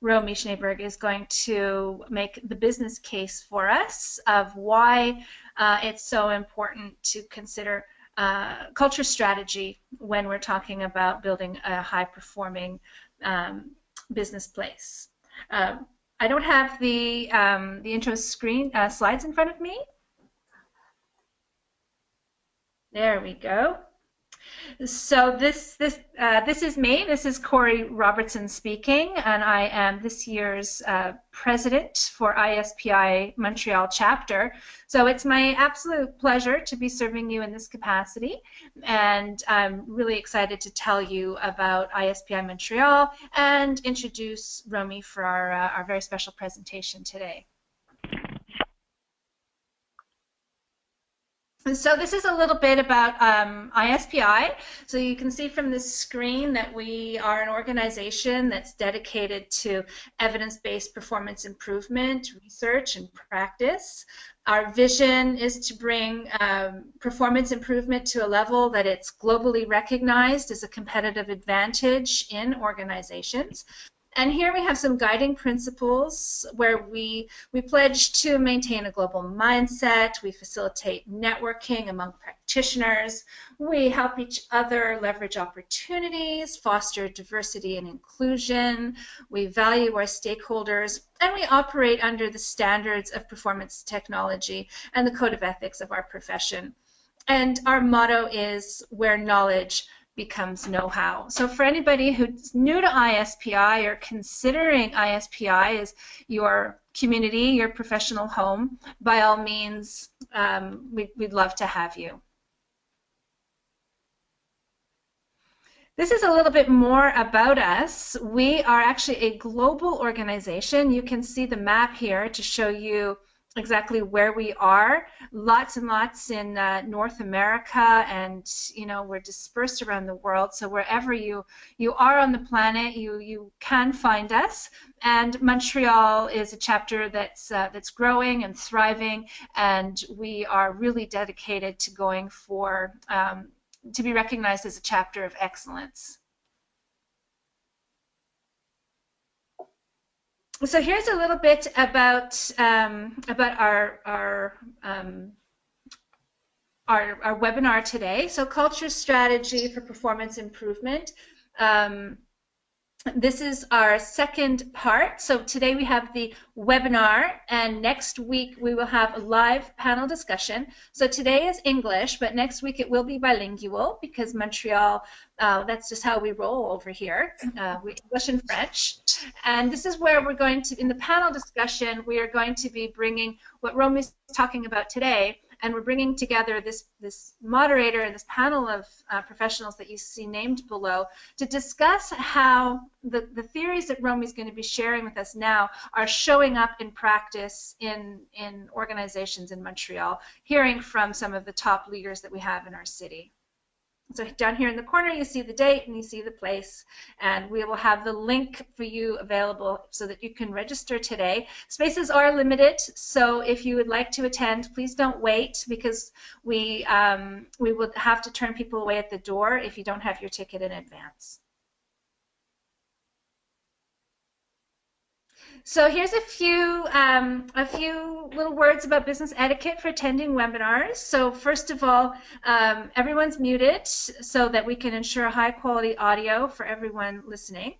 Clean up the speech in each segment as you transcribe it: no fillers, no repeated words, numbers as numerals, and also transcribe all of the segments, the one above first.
Romy Schnaiberg is going to make the business case for us of why it's so important to consider culture strategy when we're talking about building a high-performing business place. I don't have the intro screen slides in front of me. There we go. So this is me. This is Corey Robertson speaking, and I am this year's president for ISPI Montreal chapter. So it's my absolute pleasure to be serving you in this capacity, and I'm really excited to tell you about ISPI Montreal and introduce Romy for our very special presentation today. So this is a little bit about ISPI. So you can see from this screen that we are an organization that's dedicated to evidence-based performance improvement, research, and practice. Our vision is to bring performance improvement to a level that it's globally recognized as a competitive advantage in organizations. And here we have some guiding principles where we pledge to maintain a global mindset, we facilitate networking among practitioners, we help each other leverage opportunities, foster diversity and inclusion, we value our stakeholders, and we operate under the standards of performance technology and the code of ethics of our profession. And our motto is where knowledge becomes know-how. So for anybody who's new to ISPI or considering ISPI as your community, your professional home, by all means, we'd love to have you. This is a little bit more about us. We are actually a global organization. You can see the map here to show you exactly where we are. Lots and lots in North America, and we're dispersed around the world. So wherever you are on the planet, you can find us. And Montreal is a chapter that's growing and thriving, and we are really dedicated to going for to be recognized as a chapter of excellence. So here's a little bit about our webinar today. So culture strategy for performance improvement. This is our second part. So today we have the webinar, and next week we will have a live panel discussion. So today is English, but next week it will be bilingual because Montreal, that's just how we roll over here, English and French. And this is where we're going to, in the panel discussion, we are going to be bringing what Romy's talking about today, and we're bringing together this moderator and this panel of professionals that you see named below to discuss how the theories that Romy's going to be sharing with us now are showing up in practice in organizations in Montreal, hearing from some of the top leaders that we have in our city. So down here in the corner, you see the date and you see the place, and we will have the link for you available so that you can register today. Spaces are limited, so if you would like to attend, please don't wait, because we will have to turn people away at the door if you don't have your ticket in advance. So here's a few little words about business etiquette for attending webinars. So first of all, everyone's muted so that we can ensure high quality audio for everyone listening.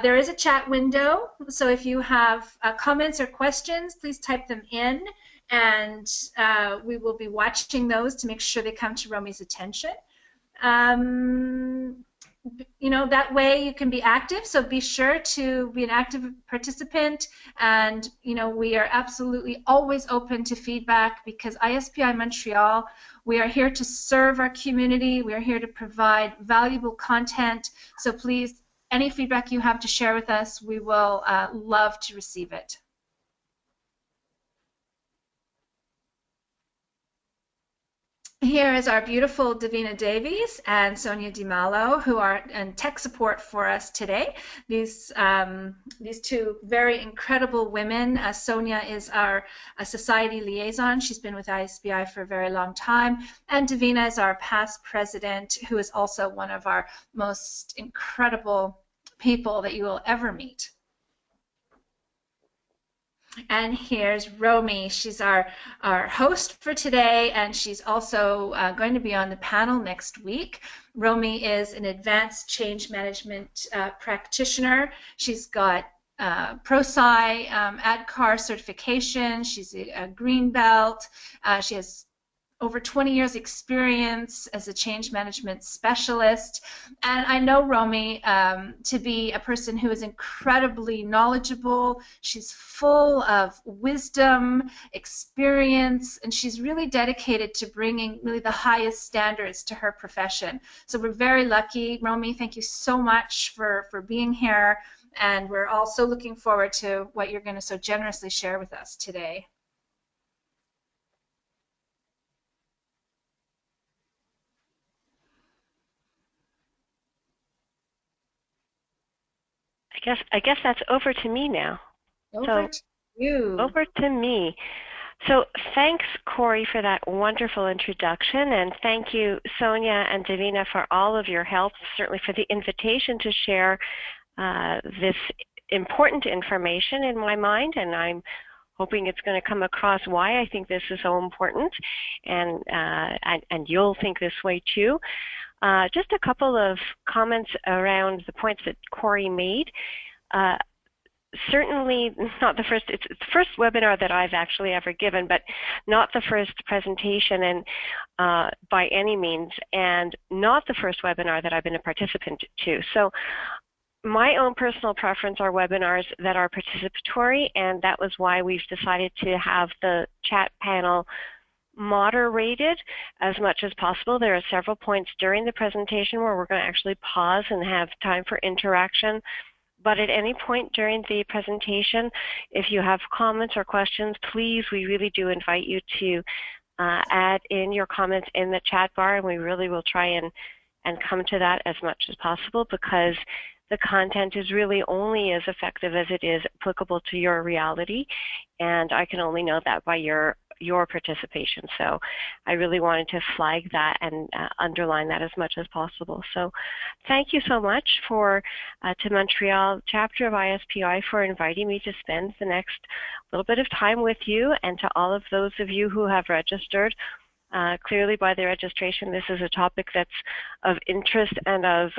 There is a chat window, so if you have comments or questions, please type them in, and we will be watching those to make sure they come to Romy's attention. That way you can be active, so be sure to be an active participant, and we are absolutely always open to feedback, because ISPI Montreal, we are here to serve our community, we are here to provide valuable content, so please, any feedback you have to share with us, we will love to receive it. Here is our beautiful Davina Davies and Sonia DiMallo, who are in tech support for us today. These two very incredible women. Sonia is our society liaison. She's been with ISPI for a very long time. And Davina is our past president, who is also one of our most incredible people that you will ever meet. And here's Romy. She's our host for today, and she's also going to be on the panel next week. Romy is an advanced change management practitioner. She's got ProSci ADCAR certification. She's a green belt. She has over 20 years experience as a change management specialist. And I know Romy to be a person who is incredibly knowledgeable. She's full of wisdom, experience, and she's really dedicated to bringing really the highest standards to her profession. So we're very lucky. Romy, thank you so much for being here. And we're also looking forward to what you're going to so generously share with us today. I guess that's over to me now. Over to you. Over to me. So thanks, Corey, for that wonderful introduction, and thank you, Sonia and Davina, for all of your help, certainly for the invitation to share this important information in my mind, and I'm hoping it's going to come across why I think this is so important, and you'll think this way too. Just a couple of comments around the points that Corey made. Certainly not the first, it's the first webinar that I've actually ever given, but not the first presentation and by any means, and not the first webinar that I've been a participant to. So my own personal preference are webinars that are participatory, and that was why we've decided to have the chat panel moderated as much as possible. There are several points during the presentation where we're going to actually pause and have time for interaction. But at any point during the presentation, if you have comments or questions, please, we really do invite you to add in your comments in the chat bar, and we really will try and come to that as much as possible, because the content is really only as effective as it is applicable to your reality, and I can only know that by your participation. So I really wanted to flag that and underline that as much as possible. So thank you so much to Montreal chapter of ISPI for inviting me to spend the next little bit of time with you, and to all of those of you who have registered. Clearly by the registration, this is a topic that's of interest and of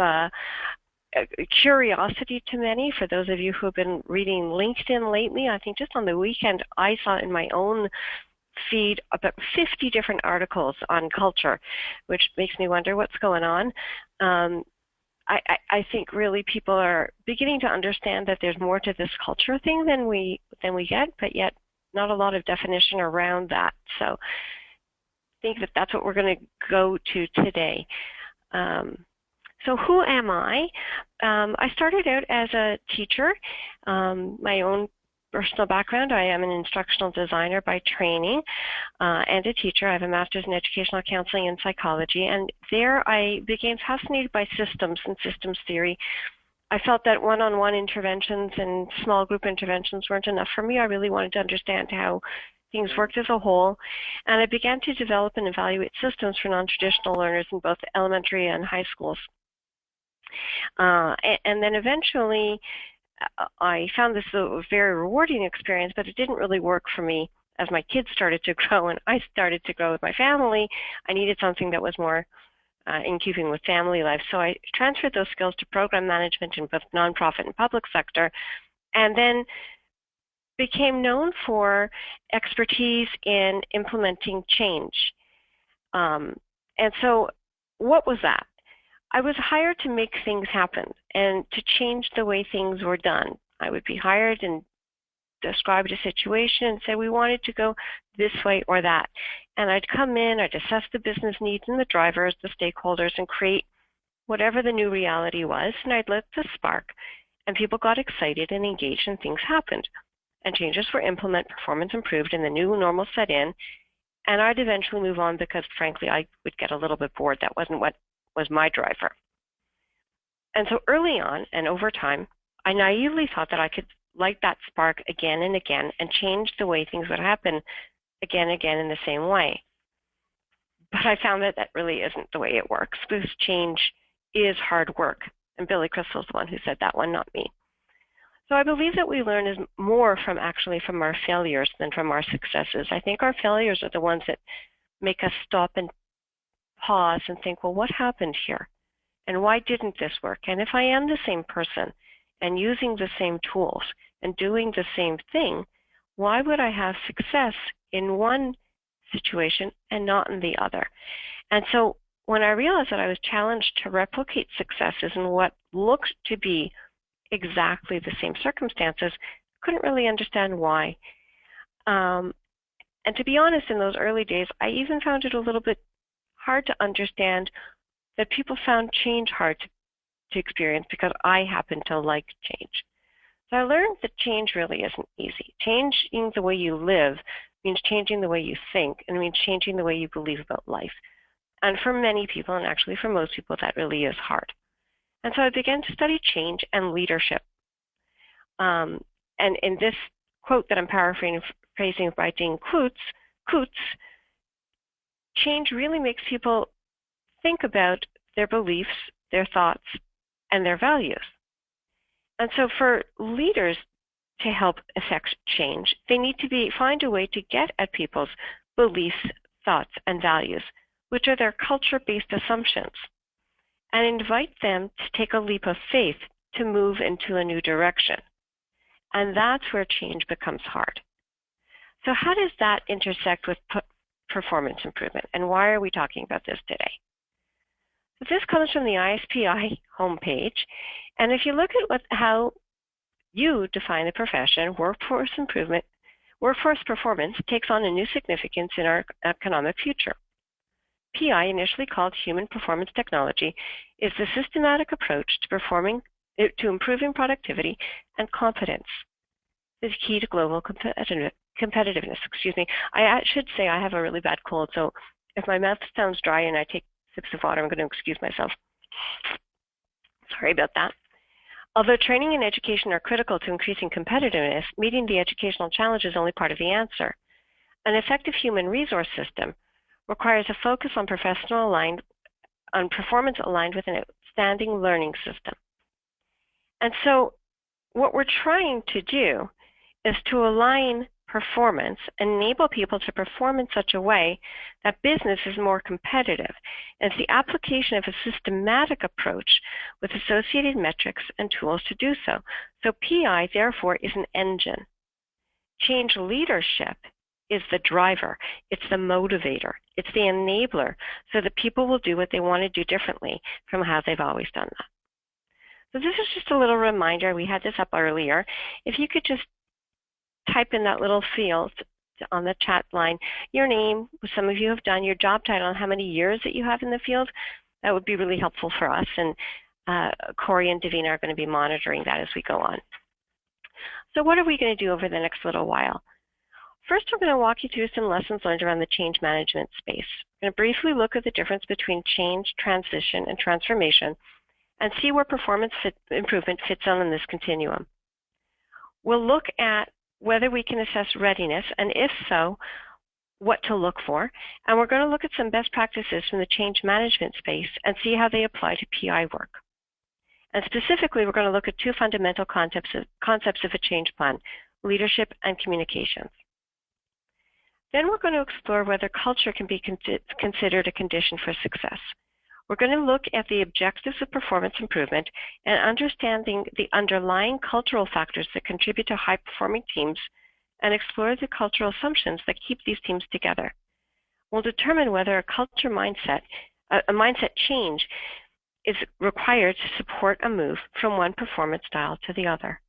curiosity to many. For those of you who have been reading LinkedIn lately, I think just on the weekend I saw in my own feed about 50 different articles on culture, which makes me wonder what's going on. I think really people are beginning to understand that there's more to this culture thing than we get, but yet not a lot of definition around that. So I think that that's what we're going to go to today. So who am I? I started out as a teacher. My own personal background, I am an instructional designer by training and a teacher. I have a master's in educational counseling and psychology, and there I became fascinated by systems and systems theory. I felt that one-on-one interventions and small group interventions weren't enough for me. I really wanted to understand how things worked as a whole, and I began to develop and evaluate systems for non-traditional learners in both elementary and high schools. And then eventually I found this a very rewarding experience, but it didn't really work for me as my kids started to grow and I started to grow with my family. I needed something that was more in keeping with family life. So I transferred those skills to program management in both nonprofit and public sector, and then became known for expertise in implementing change. And so what was that? I was hired to make things happen and to change the way things were done. I would be hired and described a situation and say we wanted to go this way or that. And I'd come in, I'd assess the business needs and the drivers, the stakeholders, and create whatever the new reality was, and I'd let this spark. And people got excited and engaged, and things happened. And changes were implemented, performance improved, and the new normal set in. And I'd eventually move on because, frankly, I would get a little bit bored. That wasn't what was my driver. And so early on and over time, I naively thought that I could light that spark again and again and change the way things would happen again and again in the same way. But I found that that really isn't the way it works, because change is hard work. And Billy Crystal's the one who said that one, not me. So I believe that we learn is more from our failures than from our successes. I think our failures are the ones that make us stop and pause and think, well, what happened here? And why didn't this work? And if I am the same person and using the same tools and doing the same thing, why would I have success in one situation and not in the other? And so when I realized that I was challenged to replicate successes in what looked to be exactly the same circumstances, couldn't really understand why. And to be honest, in those early days, I even found it a little bit hard to understand that people found change hard to experience because I happen to like change. So I learned that change really isn't easy. Changing the way you live means changing the way you think, and it means changing the way you believe about life. And for many people, and actually for most people, that really is hard. And so I began to study change and leadership. And in this quote that I'm paraphrasing by Dean Koontz, change really makes people think about their beliefs, their thoughts, and their values. And so for leaders to help affect change, they need to find a way to get at people's beliefs, thoughts, and values, which are their culture-based assumptions, and invite them to take a leap of faith to move into a new direction. And that's where change becomes hard. So how does that intersect with performance improvement, and why are we talking about this today? So this comes from the ISPI homepage, and if you look at how you define the profession, workforce performance takes on a new significance in our economic future. PI, initially called Human Performance Technology, is the systematic approach to improving productivity and competence. Is key to global competitiveness. I should say I have a really bad cold, so if my mouth sounds dry and I take sips of water, I'm going to excuse myself. Sorry about that. Although training and education are critical to increasing competitiveness, meeting the educational challenge is only part of the answer. An effective human resource system requires a focus on performance aligned with an outstanding learning system. And so what we're trying to do is to align performance and enable people to perform in such a way that business is more competitive. And it's the application of a systematic approach with associated metrics and tools to do so. So PI, therefore, is an engine. Change leadership is the driver. It's the motivator. It's the enabler so that people will do what they want to do differently from how they've always done that. So this is just a little reminder. We had this up earlier. If you could just type in that little field on the chat line, your name, which some of you have done, your job title, and how many years that you have in the field, that would be really helpful for us. And Corey and Davina are going to be monitoring that as we go on. So what are we going to do over the next little while? First, I'm going to walk you through some lessons learned around the change management space. I'm going to briefly look at the difference between change, transition, and transformation, and see where performance improvement fits in this continuum. We'll look at whether we can assess readiness, and if so, what to look for. And we're going to look at some best practices from the change management space and see how they apply to PI work. And specifically, we're going to look at two fundamental concepts of a change plan: leadership and communications. Then we're going to explore whether culture can be considered a condition for success. We're going to look at the objectives of performance improvement and understanding the underlying cultural factors that contribute to high-performing teams, and explore the cultural assumptions that keep these teams together. We'll determine whether a mindset change is required to support a move from one performance style to the other.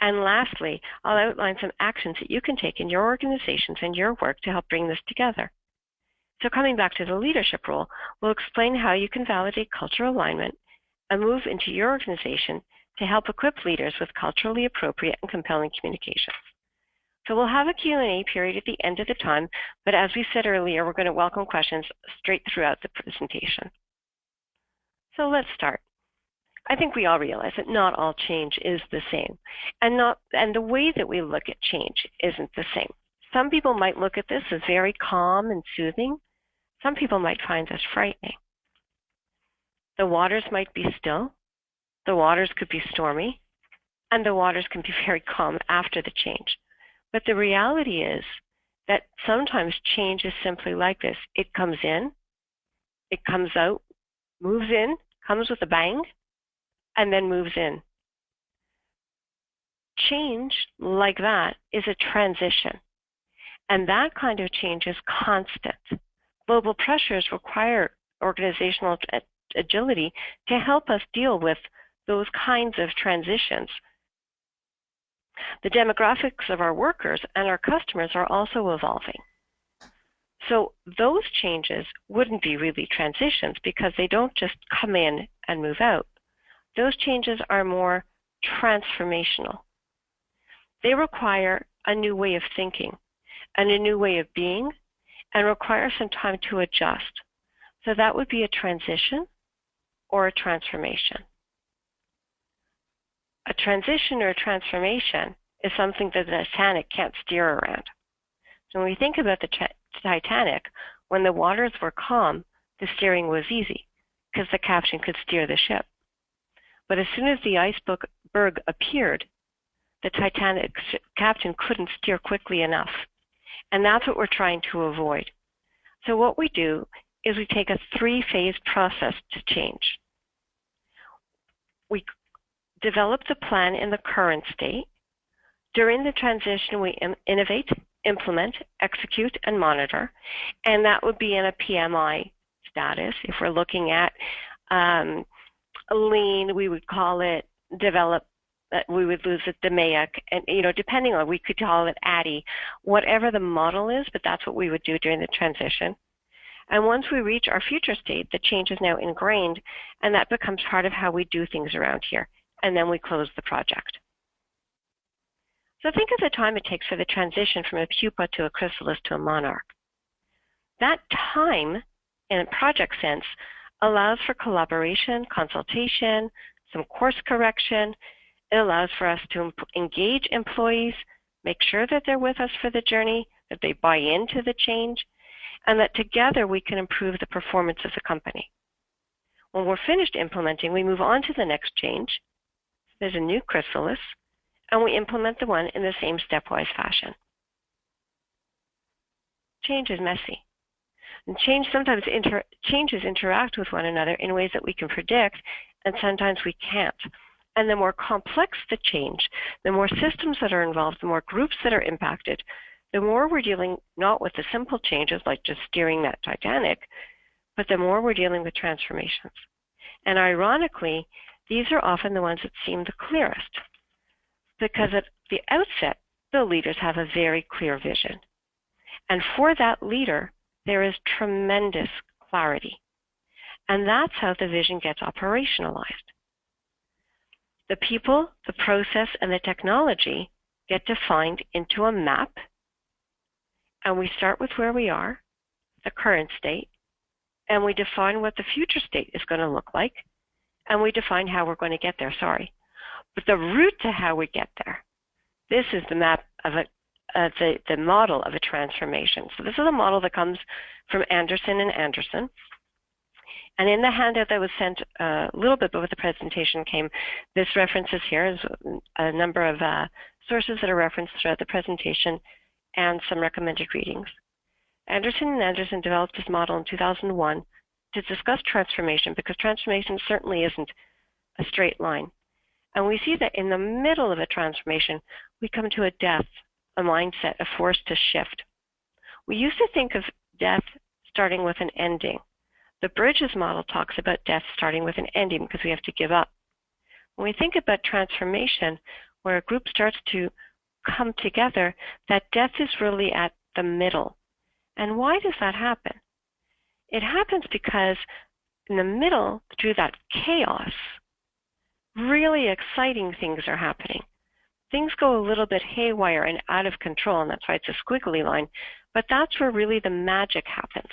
And lastly, I'll outline some actions that you can take in your organizations and your work to help bring this together. So coming back to the leadership role, we'll explain how you can validate cultural alignment and move into your organization to help equip leaders with culturally appropriate and compelling communications. So we'll have a Q&A period at the end of the time, but as we said earlier, we're going to welcome questions straight throughout the presentation. So let's start. I think we all realize that not all change is the same, and the way that we look at change isn't the same. Some people might look at this as very calm and soothing. Some people might find this frightening. The waters might be still. The waters could be stormy. and the waters can be very calm after the change. But the reality is that sometimes change is simply like this. It comes in, it comes out, moves in, comes with a bang, and then moves in. Change like that is a transition, and that kind of change is constant. Global pressures require organizational agility to help us deal with those kinds of transitions. The demographics of our workers and our customers are also evolving. So those changes wouldn't be really transitions because they don't just come in and move out. Those changes are more transformational. They require a new way of thinking and a new way of being and require some time to adjust. So that would be a transition or a transformation. A transition or a transformation is something that the Titanic can't steer around. So when we think about the Titanic, when the waters were calm, the steering was easy because the captain could steer the ship. But as soon as the iceberg appeared, the Titanic captain couldn't steer quickly enough. And that's what we're trying to avoid. So what we do is we take a three-phase process to change. We develop the plan in the current state. During the transition, we innovate, implement, execute, and monitor. And that would be in a PMI status. If we're looking at lean, we would call it develop. We would lose it DMAIC, and depending on, we could call it ADDI, whatever the model is, but that's what we would do during the transition. And once we reach our future state, the change is now ingrained, and that becomes part of how we do things around here. And then we close the project. So think of the time it takes for the transition from a pupa to a chrysalis to a monarch. That time, in a project sense, allows for collaboration, consultation, some course correction. It allows for us to engage employees, make sure that they're with us for the journey, that they buy into the change, and that together we can improve the performance of the company. When we're finished implementing, we move on to the next change. There's a new chrysalis, and we implement the one in the same stepwise fashion. Change is messy. And changes interact with one another in ways that we can predict, and sometimes we can't. And the more complex the change, the more systems that are involved, the more groups that are impacted, the more we're dealing not with the simple changes like just steering that Titanic, but the more we're dealing with transformations. And ironically, these are often the ones that seem the clearest, because at the outset, the leaders have a very clear vision. And for that leader, there is tremendous clarity. And that's how the vision gets operationalized. The people, the process, and the technology get defined into a map, and we start with where we are, the current state, and we define what the future state is going to look like, and we define how we're going to get there, But the route to how we get there, this is the map of the model of a transformation. So this is a model that comes from Anderson and Anderson. And in the handout that was sent a little bit before the presentation came, this references here is a number of sources that are referenced throughout the presentation and some recommended readings. Anderson and Anderson developed this model in 2001 to discuss transformation, because transformation certainly isn't a straight line. And we see that in the middle of a transformation, we come to a death, a mindset, a force to shift. We used to think of death starting with an ending. The Bridges model talks about death starting with an ending because we have to give up. When we think about transformation, where a group starts to come together, that death is really at the middle. And why does that happen? It happens because in the middle, through that chaos, really exciting things are happening. Things go a little bit haywire and out of control, and that's why it's a squiggly line. But that's where really the magic happens,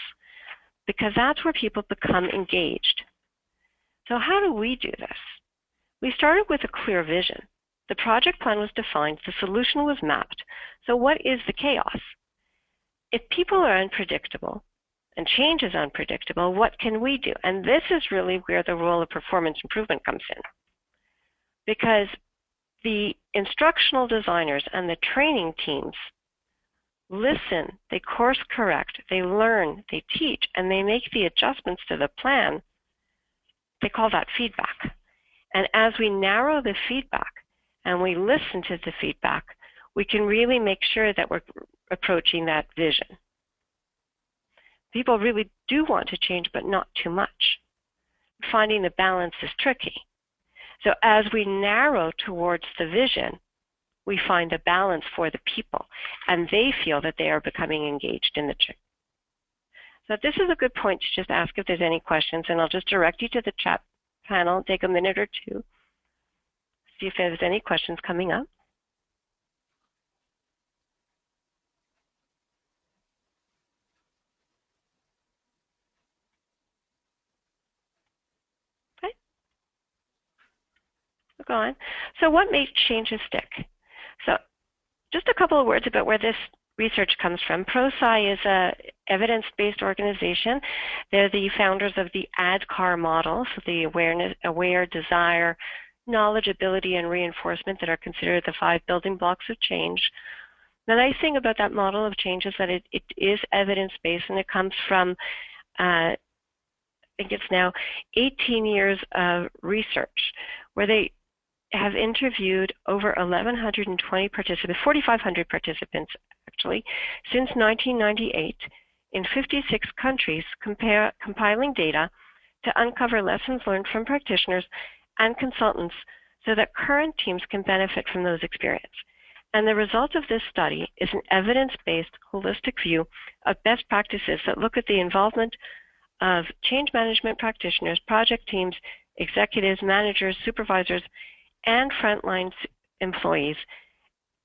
because that's where people become engaged. So how do we do this? We started with a clear vision. The project plan was defined, the solution was mapped. So what is the chaos? If people are unpredictable and change is unpredictable, what can we do? And this is really where the role of performance improvement comes in. Because the instructional designers and the training teams listen, they course correct, they learn, they teach, and they make the adjustments to the plan, they call that feedback. And as we narrow the feedback and we listen to the feedback, we can really make sure that we're approaching that vision. People really do want to change, but not too much. Finding the balance is tricky. So as we narrow towards the vision, we find the balance for the people, and they feel that they are becoming engaged in the change. So this is a good point to just ask if there's any questions, and I'll just direct you to the chat panel, take a minute or two, see if there's any questions coming up. Okay, we'll go on. So what makes changes stick? So just a couple of words about where this research comes from. ProSci is an evidence-based organization. They're the founders of the ADKAR model, so the awareness, aware, desire, knowledge, ability, and reinforcement that are considered the 5 building blocks of change. The nice thing about that model of change is that it is evidence-based, and it comes from, I think it's now 18 years of research, where they have interviewed over 1,120 participants, 4,500 participants actually, since 1998 in 56 countries, compiling data to uncover lessons learned from practitioners and consultants so that current teams can benefit from those experiences. And the result of this study is an evidence-based, holistic view of best practices that look at the involvement of change management practitioners, project teams, executives, managers, supervisors, and frontline employees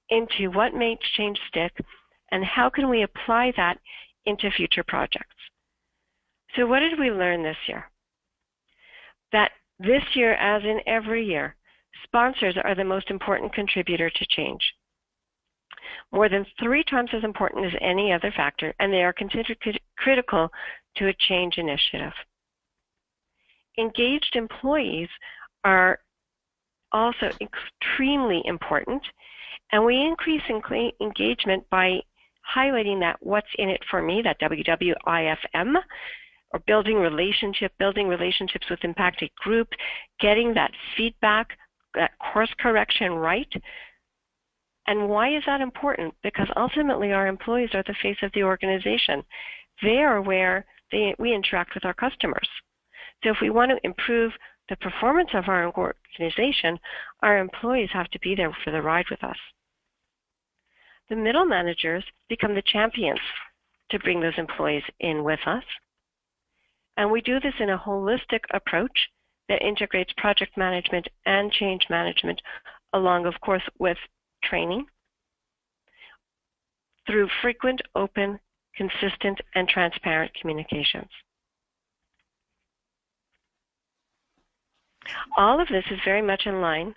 into what makes change stick and how can we apply that into future projects. So what did we learn this year? That this year, as in every year, sponsors are the most important contributor to change. More than 3 times as important as any other factor, and they are considered critical to a change initiative. Engaged employees are also extremely important, and we increase engagement by highlighting that what's in it for me, that WWIFM, or building relationships with impacted groups, getting that feedback, that course correction right. And why is that important? Because ultimately our employees are the face of the organization. They are where we interact with our customers. So if we want to improve the performance of our organization, our employees have to be there for the ride with us. The middle managers become the champions to bring those employees in with us. And we do this in a holistic approach that integrates project management and change management, along, of course, with training through frequent, open, consistent, and transparent communications. All of this is very much in line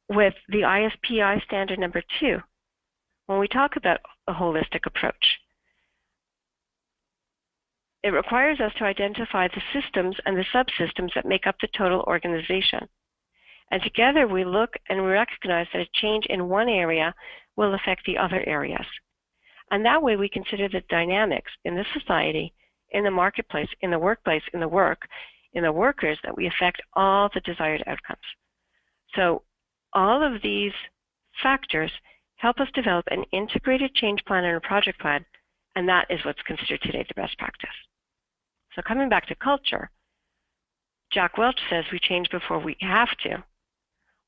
with the ISPI standard number 2 when we talk about a holistic approach. It requires us to identify the systems and the subsystems that make up the total organization. And together we look and we recognize that a change in one area will affect the other areas. And that way we consider the dynamics in the society, in the marketplace, in the workplace, in the workers, that we affect all the desired outcomes. So all of these factors help us develop an integrated change plan and a project plan, and that is what's considered today the best practice. So coming back to culture, Jack Welch says we change before we have to.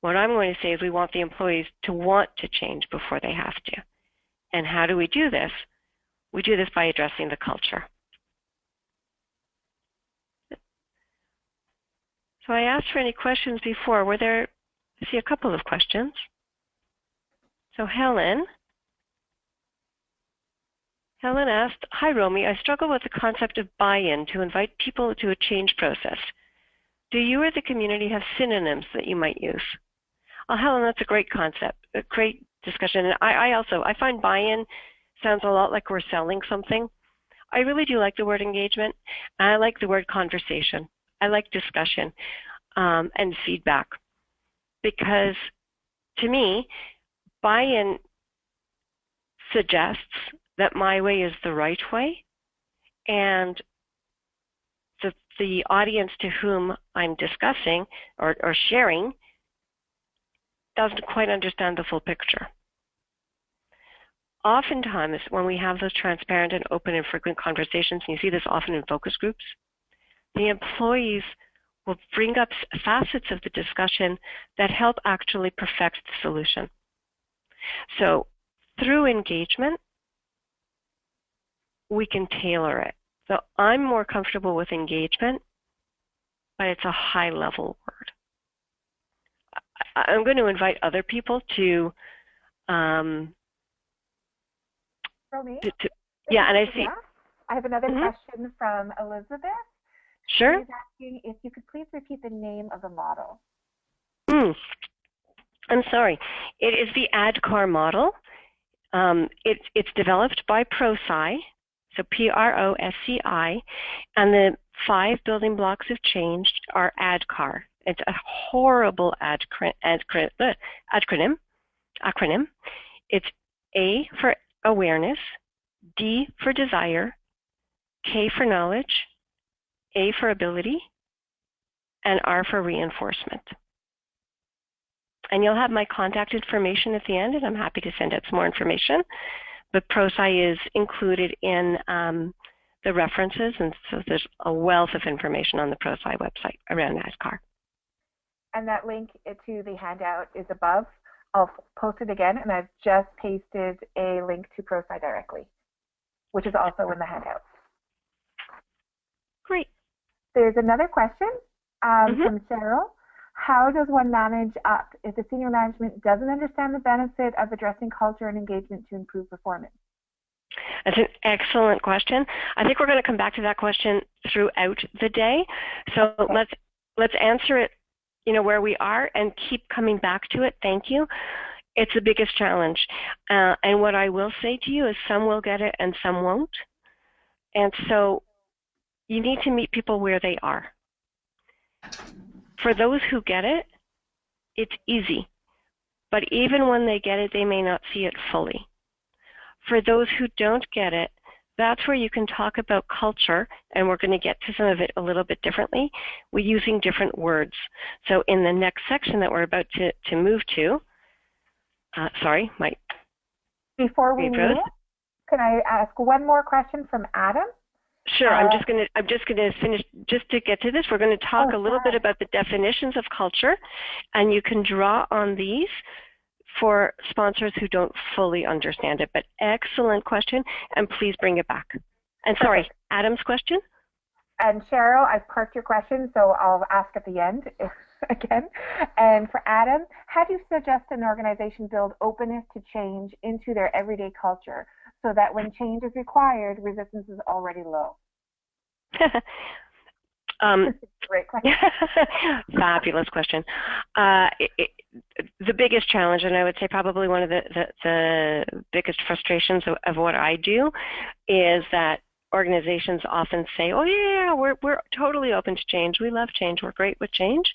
What I'm going to say is we want the employees to want to change before they have to. And how do we do this? We do this by addressing the culture. So I asked for any questions before. Were there, I see a couple of questions. So Helen asked, "Hi Romy, I struggle with the concept of buy-in to invite people to a change process. Do you or the community have synonyms that you might use?" Well, Helen, that's a great concept, a great discussion. And I find buy-in sounds a lot like we're selling something. I really do like the word engagement. I like the word conversation. I like discussion and feedback, because to me, buy-in suggests that my way is the right way, and the audience to whom I'm discussing or sharing doesn't quite understand the full picture. Oftentimes, when we have those transparent and open and frequent conversations, and you see this often in focus groups, the employees will bring up facets of the discussion that help actually perfect the solution. So through engagement, we can tailor it. So I'm more comfortable with engagement, but it's a high-level word. I'm going to invite other people to Romy? Yeah, and I see. I have another question from Elizabeth. Sure. She's asking if you could please repeat the name of the model. I'm sorry. It is the ADKAR model. It's developed by ProSci, so PROSCI, and the 5 building blocks of change are ADKAR. It's a horrible acronym. It's A for awareness, D for desire, K for knowledge, A for ability, and R for reinforcement. And you'll have my contact information at the end, and I'm happy to send out some more information. But ProSci is included in the references, and so there's a wealth of information on the ProSci website around ADKAR. And that link to the handout is above. I'll post it again, and I've just pasted a link to ProSci directly, which is also in the handout. Great. There's another question from Cheryl. How does one manage up if the senior management doesn't understand the benefit of addressing culture and engagement to improve performance? That's an excellent question. I think we're going to come back to that question throughout the day. So let's answer it, where we are and keep coming back to it. Thank you. It's the biggest challenge. And what I will say to you is some will get it and some won't. And so you need to meet people where they are. For those who get it, it's easy. But even when they get it, they may not see it fully. For those who don't get it, that's where you can talk about culture, and we're going to get to some of it a little bit differently. We're using different words. So in the next section that we're about to move to, Before we move, can I ask one more question from Adam? Sure. I'm just going to finish. Just to get to this, we're going to talk a little bit about the definitions of culture, and you can draw on these for sponsors who don't fully understand it. But excellent question, and please bring it back. And sorry, Adam's question? And Cheryl, I've parked your question, so I'll ask at the end again. And for Adam, how do you suggest an organization build openness to change into their everyday culture so that when change is required, resistance is already low? Great question. Fabulous question. The biggest challenge, and I would say probably one of the biggest frustrations of what I do, is that organizations often say, "Oh yeah, we're totally open to change. We love change. We're great with change,"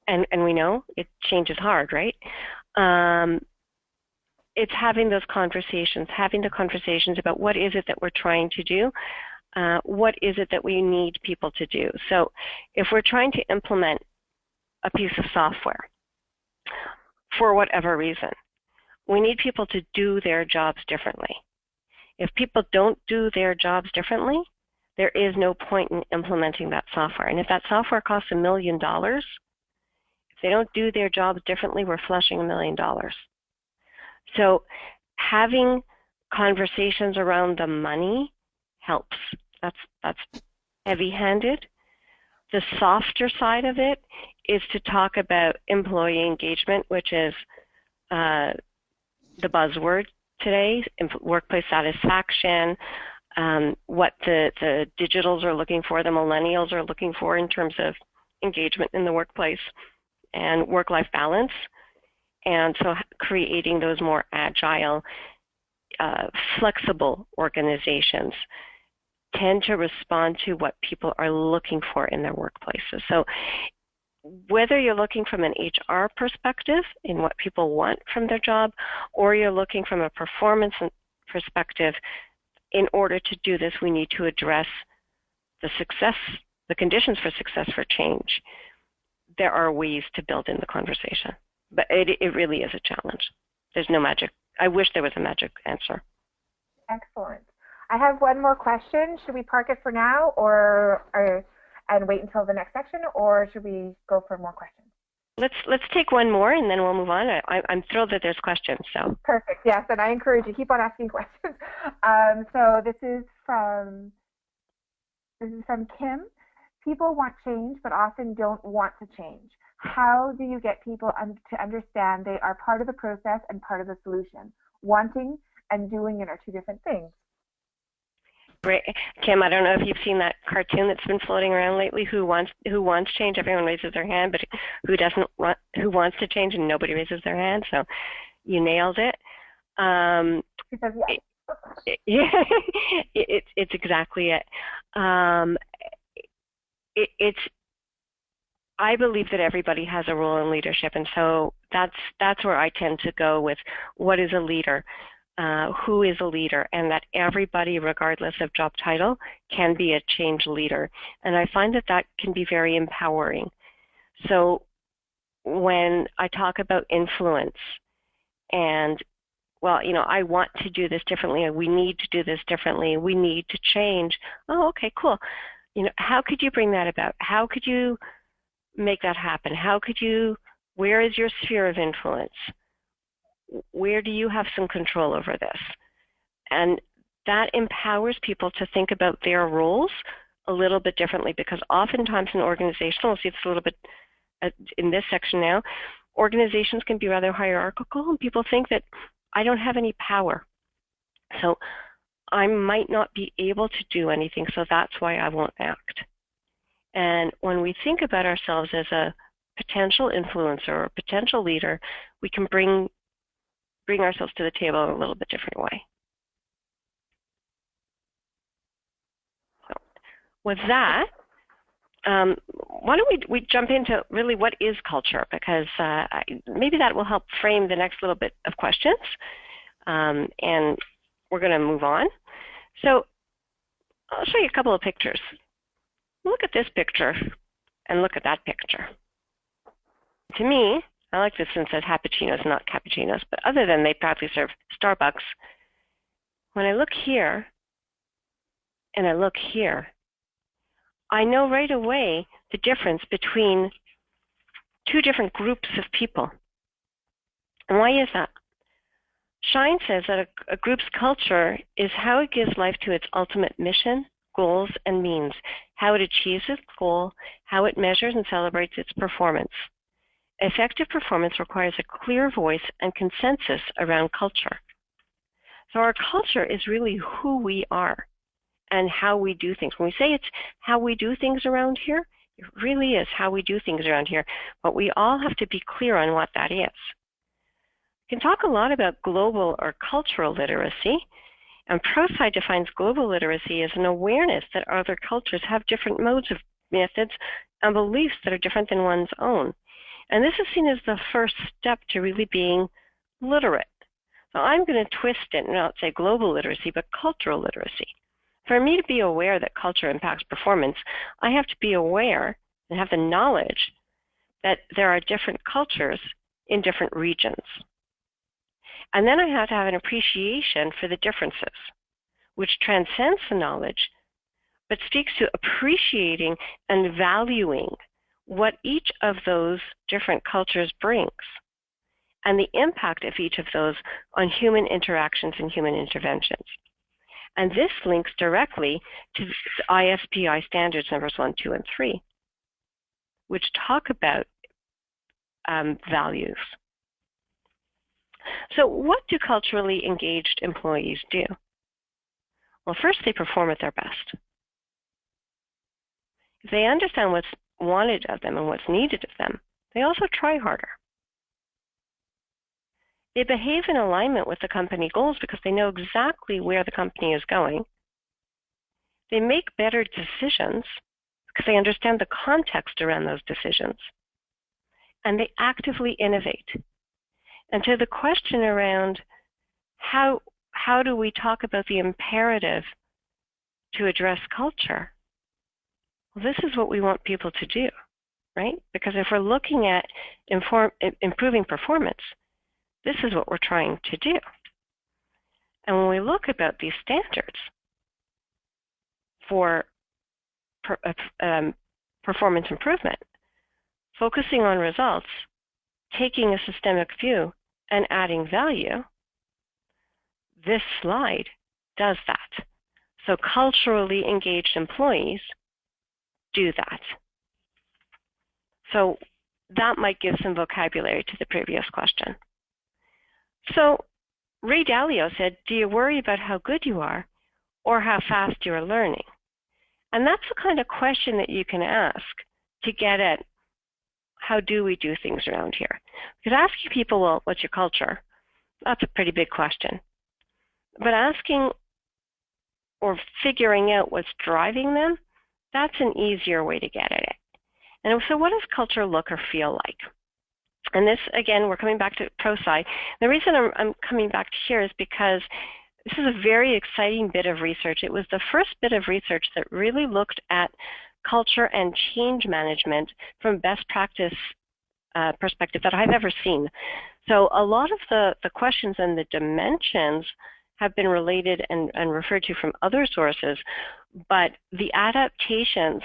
and we know change is hard, right? It's having those conversations, having the conversations about what is it that we're trying to do. What is it that we need people to do? So if we're trying to implement a piece of software for whatever reason, we need people to do their jobs differently. If people don't do their jobs differently, there is no point in implementing that software. And if that software costs $1 million, if they don't do their jobs differently, we're flushing $1 million. So having conversations around the money helps. That's heavy-handed. The softer side of it is to talk about employee engagement, which is the buzzword today, workplace satisfaction, what the digitals are looking for, the millennials are looking for in terms of engagement in the workplace and work-life balance. And so creating those more agile, flexible organizations tend to respond to what people are looking for in their workplaces. So whether you're looking from an HR perspective in what people want from their job, or you're looking from a performance perspective, in order to do this, we need to address the conditions for success for change. There are ways to build in the conversation, but it really is a challenge. There's no magic. I wish there was a magic answer. Excellent. I have one more question. Should we park it for now, and wait until the next section, or should we go for more questions? Let's take one more, and then we'll move on. I'm thrilled that there's questions. So perfect. Yes, and I encourage you keep on asking questions. So this is from Kim. People want change, but often don't want to change. How do you get people to understand they are part of the process and part of the solution? Wanting and doing it are two different things. Great. Kim, I don't know if you've seen that cartoon that's been floating around lately. Who wants change? Everyone raises their hand, but who wants to change, and nobody raises their hand. So you nailed it. Because, yeah. It's exactly it. I believe that everybody has a role in leadership, and so that's where I tend to go with what is a leader. Who is a leader, and that everybody, regardless of job title, can be a change leader. And I find that can be very empowering. So when I talk about influence and, well, I want to do this differently, we need to do this differently, we need to change. Oh, okay, cool. How could you bring that about? How could you make that happen? Where is your sphere of influence? Where do you have some control over this? And that empowers people to think about their roles a little bit differently, because oftentimes in organizations, we'll see this a little bit in this section now, organizations can be rather hierarchical, and people think that I don't have any power, so I might not be able to do anything, so that's why I won't act. And when we think about ourselves as a potential influencer or a potential leader, we can bring ourselves to the table in a little bit different way. So with that, why don't we jump into really what is culture, because maybe that will help frame the next little bit of questions, and we're going to move on. So I'll show you a couple of pictures. Look at this picture and look at that picture. To me, I like this one says cappuccinos, not cappuccinos, but other than they proudly serve Starbucks, when I look here and I look here, I know right away the difference between two different groups of people. And why is that? Shine says that a group's culture is how it gives life to its ultimate mission, goals, and means, how it achieves its goal, how it measures and celebrates its performance. Effective performance requires a clear voice and consensus around culture. So our culture is really who we are and how we do things. When we say it's how we do things around here, it really is how we do things around here, but we all have to be clear on what that is. We can talk a lot about global or cultural literacy, and ProSci defines global literacy as an awareness that other cultures have different modes of methods and beliefs that are different than one's own. And this is seen as the first step to really being literate. So I'm going to twist it and not say global literacy, but cultural literacy. For me to be aware that culture impacts performance, I have to be aware and have the knowledge that there are different cultures in different regions. And then I have to have an appreciation for the differences, which transcends the knowledge, but speaks to appreciating and valuing what each of those different cultures brings and the impact of each of those on human interactions and human interventions. And this links directly to the ISPI standards numbers 1, 2, and 3, which talk about values. So what do culturally engaged employees do? Well, first, they perform at their best. If they understand what's wanted of them and what's needed of them, they also try harder. They behave in alignment with the company goals because they know exactly where the company is going. They make better decisions because they understand the context around those decisions. and they actively innovate. And so the question around how do we talk about the imperative to address culture? Well, this is what we want people to do, right? Because if we're looking at improving performance, this is what we're trying to do. And when we look about these standards for performance improvement, focusing on results, taking a systemic view, and adding value, this slide does that. So culturally engaged employees do that. So that might give some vocabulary to the previous question. So Ray Dalio said, do you worry about how good you are or how fast you are learning? And that's the kind of question that you can ask to get at how do we do things around here. Because asking people, well, what's your culture? That's a pretty big question. But asking or figuring out what's driving them, that's an easier way to get at it. And so what does culture look or feel like? And this, again, we're coming back to ProSci. The reason I'm coming back to here is because this is a very exciting bit of research. It was the first bit of research that really looked at culture and change management from best practice perspective that I've ever seen. So a lot of the questions and the dimensions have been related and referred to from other sources, but the adaptations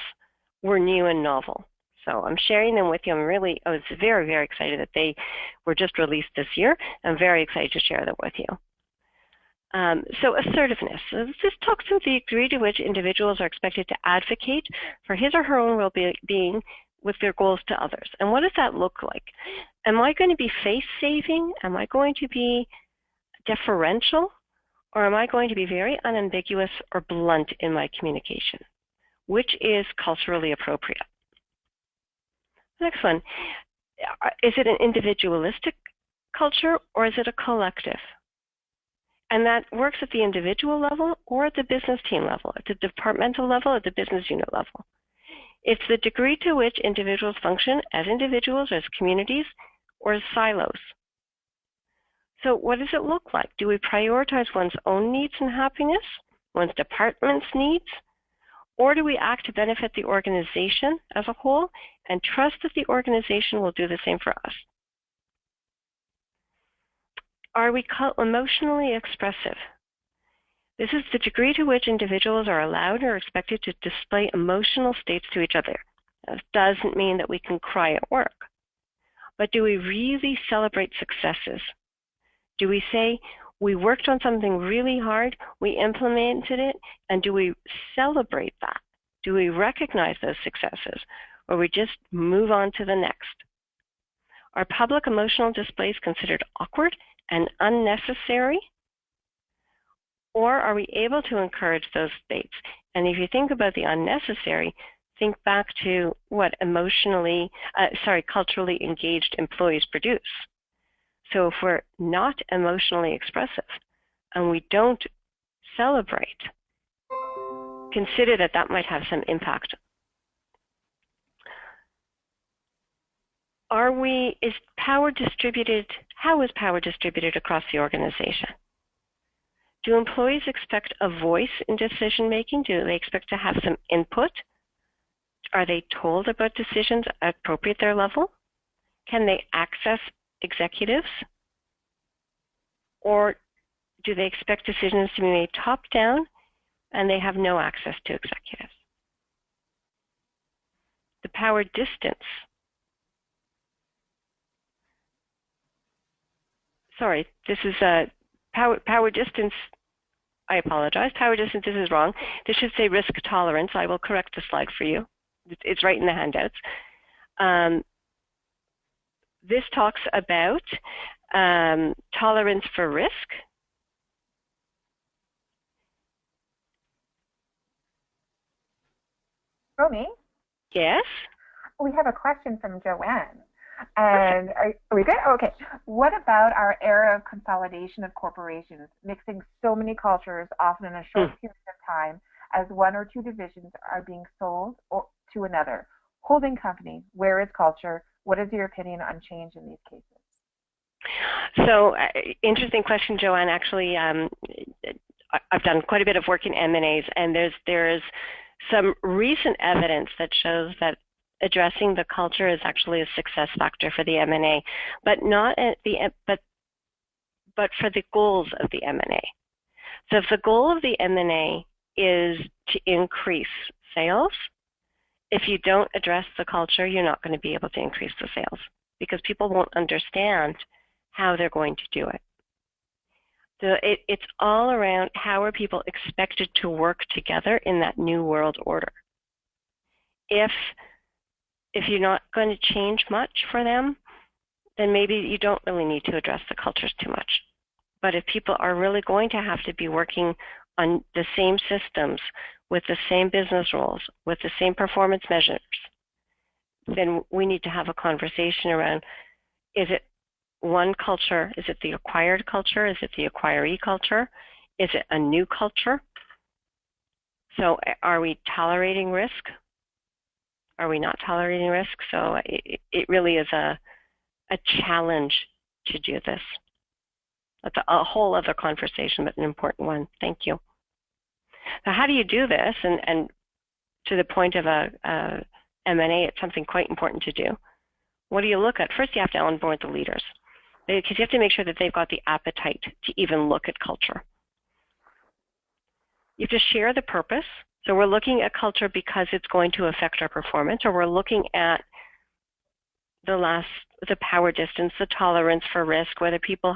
were new and novel. So I'm sharing them with you. I was very, very excited that they were just released this year. I'm very excited to share them with you. So assertiveness. So this talks about the degree to which individuals are expected to advocate for his or her own well-being with their goals to others. And what does that look like? Am I going to be face-saving? Am I going to be deferential? Or am I going to be very unambiguous or blunt in my communication? Which is culturally appropriate? Next one. Is it an individualistic culture or is it a collective? And that works at the individual level or at the business team level, at the departmental level, at the business unit level. It's the degree to which individuals function as individuals, as communities, or as silos. So what does it look like? Do we prioritize one's own needs and happiness, one's department's needs, or do we act to benefit the organization as a whole and trust that the organization will do the same for us? Are we emotionally expressive? This is the degree to which individuals are allowed or expected to display emotional states to each other. That doesn't mean that we can cry at work. But do we really celebrate successes? Do we say, we worked on something really hard, we implemented it, and do we celebrate that? Do we recognize those successes, or we just move on to the next? Are public emotional displays considered awkward and unnecessary? Or are we able to encourage those states? And if you think about the unnecessary, think back to what culturally engaged employees produce. So if we're not emotionally expressive and we don't celebrate, consider that might have some impact. Is power distributed? How is power distributed across the organization? Do employees expect a voice in decision making? Do they expect to have some input? Are they told about decisions appropriate their level? Can they access executives? Or do they expect decisions to be made top down and they have no access to executives? The power distance. Sorry, this is power distance. I apologize. Power distance, this is wrong. This should say risk tolerance. I will correct the slide for you. It's right in the handouts. This talks about tolerance for risk. Romy? Yes? We have a question from Joanne. And are we good? Okay. What about our era of consolidation of corporations, mixing so many cultures, often in a short period of time, as one or two divisions are being sold to another? Holding company, where is culture? What is your opinion on change in these cases? So, interesting question, Joanne. Actually, I've done quite a bit of work in M&As, and there's some recent evidence that shows that addressing the culture is actually a success factor for the M&A, but not at the but for the goals of the M&A. So if the goal of the M&A is to increase sales, if you don't address the culture, you're not going to be able to increase the sales because people won't understand how they're going to do it. So it's all around how are people expected to work together in that new world order. If you're not going to change much for them, then maybe you don't really need to address the cultures too much. But if people are really going to have to be working on the same systems, with the same business roles, with the same performance measures, then we need to have a conversation around, is it one culture? Is it the acquired culture? Is it the acquiree culture? Is it a new culture? So are we tolerating risk? Are we not tolerating risk? So it really is a challenge to do this. That's a whole other conversation, but an important one. Thank you. Now, how do you do this? And to the point of a M&A, it's something quite important to do. What do you look at? First, you have to onboard the leaders, because you have to make sure that they've got the appetite to even look at culture. You have to share the purpose. So we're looking at culture because it's going to affect our performance, or we're looking at the power distance, the tolerance for risk, whether people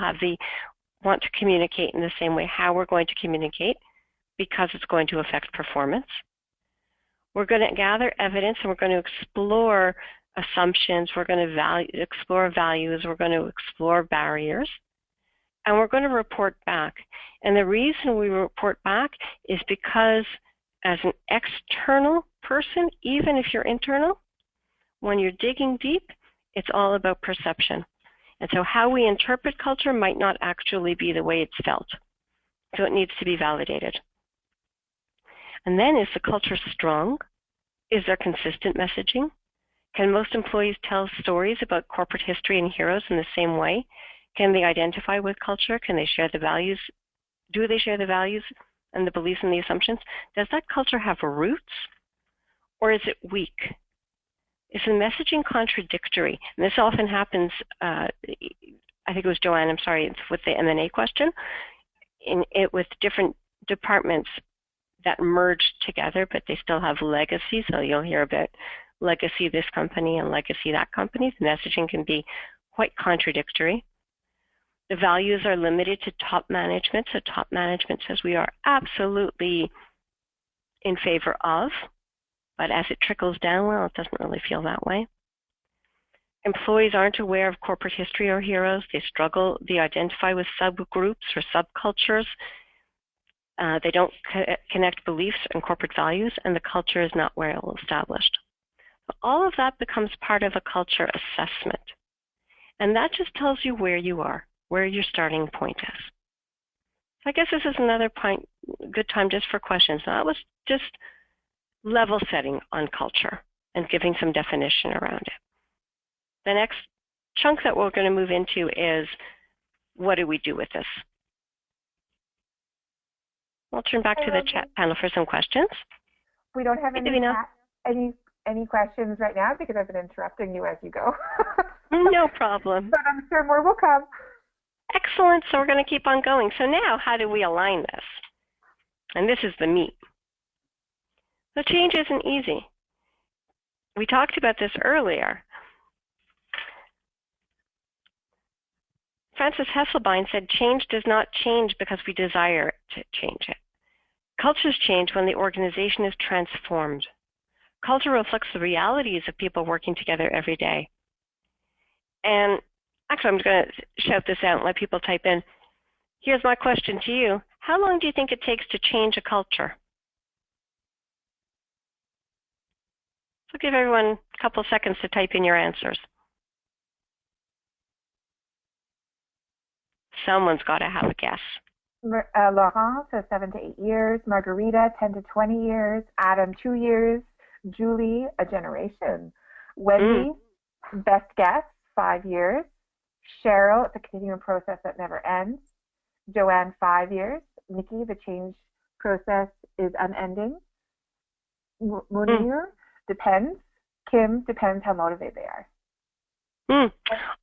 want to communicate in the same way, how we're going to communicate, because it's going to affect performance. We're going to gather evidence, and we're going to explore assumptions, we're going to explore values, we're going to explore barriers, and we're going to report back. And the reason we report back is because as an external person, even if you're internal, when you're digging deep, it's all about perception. And so how we interpret culture might not actually be the way it's felt. So it needs to be validated. And then, is the culture strong? Is there consistent messaging? Can most employees tell stories about corporate history and heroes in the same way? Can they identify with culture? Can they share the values? Do they share the values and the beliefs and the assumptions? Does that culture have roots, or is it weak? Is the messaging contradictory? And this often happens, I think it was Joanne, I'm sorry, with the M&A question, with different departments that merge together, but they still have legacy. So you'll hear about legacy this company and legacy that company. The messaging can be quite contradictory. The values are limited to top management. So top management says we are absolutely in favor of, but as it trickles down, well, it doesn't really feel that way. Employees aren't aware of corporate history or heroes. They struggle. They identify with subgroups or subcultures. They don't connect beliefs and corporate values, and the culture is not well established. So all of that becomes part of a culture assessment. And that just tells you where you are, where your starting point is. So I guess this is another good time just for questions. Now, that was just level setting on culture and giving some definition around it. The next chunk that we're going to move into is, what do we do with this? I'll turn back to the chat panel for some questions. We don't have any questions right now because I've been interrupting you as you go. No problem. But I'm sure more will come. Excellent. So we're going to keep on going. So now, how do we align this? And this is the meat. The change isn't easy. We talked about this earlier. Frances Hesselbein said, change does not change because we desire to change it. Cultures change when the organization is transformed. Culture reflects the realities of people working together every day. And actually, I'm going to shout this out and let people type in. Here's my question to you. How long do you think it takes to change a culture? So give everyone a couple seconds to type in your answers. Someone's got to have a guess. Laurent says 7 to 8 years. Margarita, 10 to 20 years. Adam, 2 years. Julie, a generation. Wendy, Best guess, 5 years. Cheryl, it's a continuing process that never ends. Joanne, 5 years. Nikki, the change process is unending. Munir, depends. Kim, depends how motivated they are.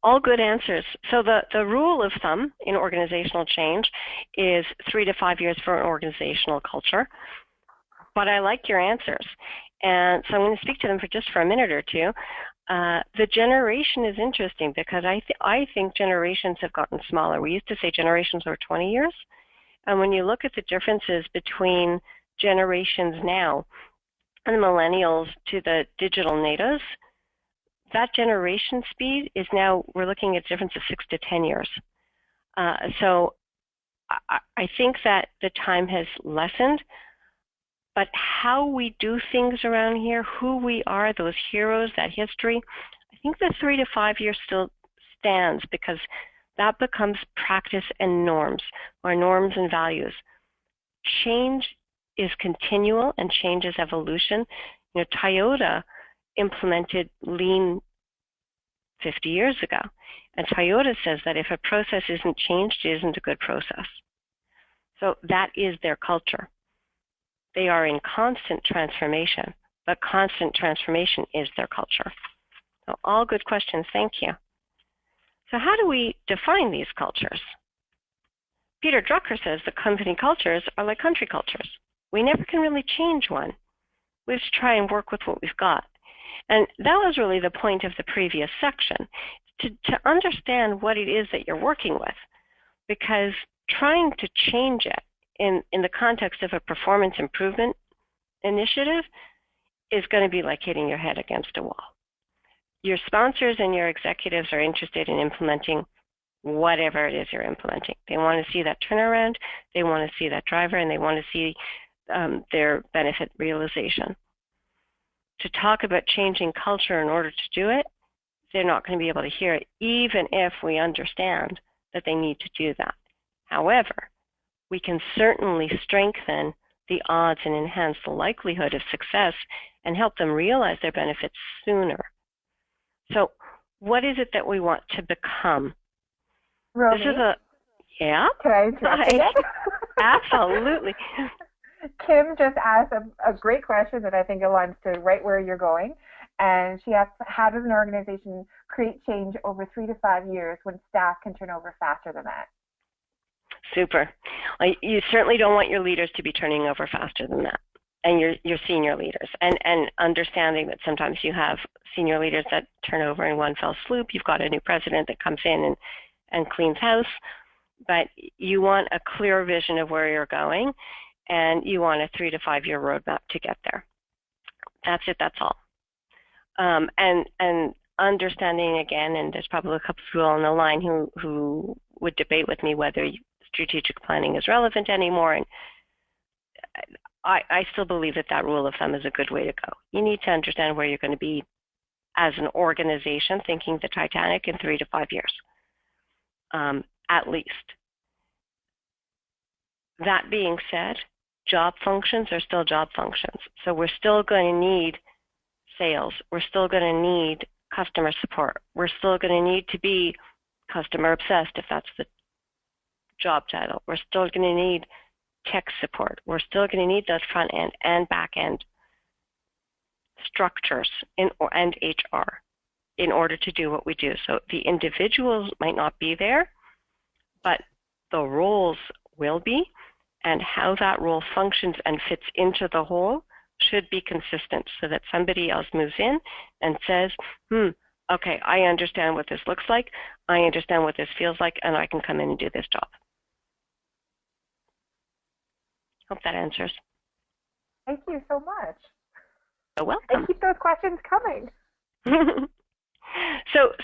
All good answers. So the rule of thumb in organizational change is 3 to 5 years for an organizational culture. But I like your answers. And so I'm going to speak to them for a minute or two. The generation is interesting because I think generations have gotten smaller. We used to say generations were 20 years. And when you look at the differences between generations now and the millennials to the digital natives, that generation speed is now, we're looking at a difference of 6 to 10 years. So I think that the time has lessened, but how we do things around here, who we are, those heroes, that history, I think the 3 to 5 years still stands because that becomes practice and norms, or norms and values. Change is continual and change is evolution. You know, Toyota implemented lean 50 years ago. And Toyota says that if a process isn't changed, it isn't a good process. So that is their culture. They are in constant transformation, but constant transformation is their culture. So all good questions, thank you. So how do we define these cultures? Peter Drucker says the company cultures are like country cultures. We never can really change one. We have to try and work with what we've got. And that was really the point of the previous section, to understand what it is that you're working with, because trying to change it in the context of a performance improvement initiative is going to be like hitting your head against a wall. Your sponsors and your executives are interested in implementing whatever it is you're implementing. They want to see that turnaround, they want to see that driver, and they want to see their benefit realization. To talk about changing culture in order to do it, they're not going to be able to hear it, even if we understand that they need to do that. However, we can certainly strengthen the odds and enhance the likelihood of success and help them realize their benefits sooner. So what is it that we want to become? Romy, this is a, yeah? Can I interrupt again? Absolutely. Kim just asked a great question that I think aligns to right where you're going. And she asked, how does an organization create change over 3 to 5 years when staff can turn over faster than that? Super. You certainly don't want your leaders to be turning over faster than that, and your senior leaders. And understanding that sometimes you have senior leaders that turn over in one fell swoop. You've got a new president that comes in and cleans house. But you want a clear vision of where you're going, and you want a 3 to 5 year roadmap to get there. That's it, that's all. And understanding again, and there's probably a couple of people on the line who would debate with me whether strategic planning is relevant anymore, and I still believe that rule of thumb is a good way to go. You need to understand where you're going to be as an organization, thinking the Titanic in 3 to 5 years, at least. That being said, job functions are still job functions. So we're still going to need sales. We're still going to need customer support. We're still going to need to be customer obsessed if that's the job title. We're still going to need tech support. We're still going to need those front end and back end structures and HR in order to do what we do. So the individuals might not be there, but the roles will be, and how that role functions and fits into the whole should be consistent so that somebody else moves in and says, okay, I understand what this looks like, I understand what this feels like, and I can come in and do this job. Hope that answers. Thank you so much. You're welcome. And keep those questions coming.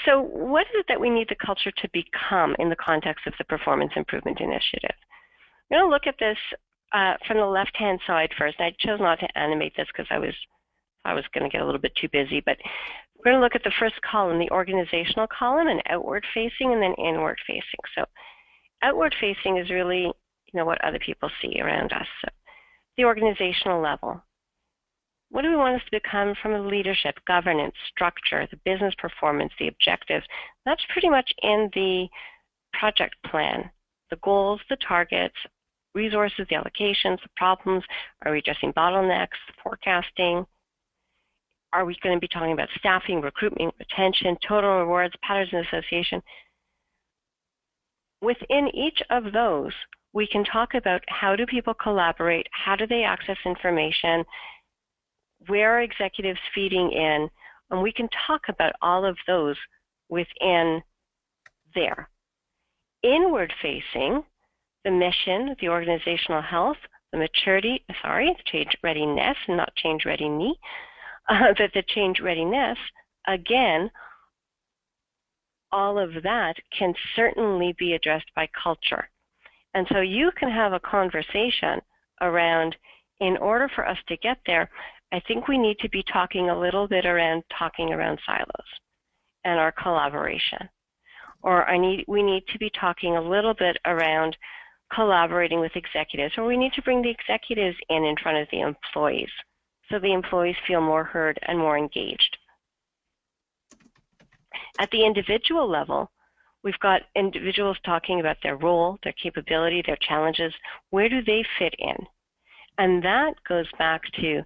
So what is it that we need the culture to become in the context of the Performance Improvement Initiative? We're going to look at this from the left-hand side first. I chose not to animate this because I was going to get a little bit too busy, but we're going to look at the first column, the organizational column, and outward-facing and then inward-facing. So outward-facing is really, what other people see around us. So the organizational level. What do we want us to become from the leadership, governance, structure, the business performance, the objectives? That's pretty much in the project plan. The goals, the targets, resources, the allocations, the problems. Are we addressing bottlenecks, forecasting? Are we going to be talking about staffing, recruitment, retention, total rewards, patterns of association? Within each of those, we can talk about how do people collaborate, how do they access information, where are executives feeding in, and we can talk about all of those within there. Inward facing, the mission, the organizational health, the change readiness, and not change ready me, but the change readiness, again, all of that can certainly be addressed by culture. And so you can have a conversation around, in order for us to get there, I think we need to be talking a little bit around silos and our collaboration. Or we need to be talking a little bit around collaborating with executives, or we need to bring the executives in front of the employees so the employees feel more heard and more engaged. At the individual level, we've got individuals talking about their role, their capability, their challenges. Where do they fit in? And that goes back to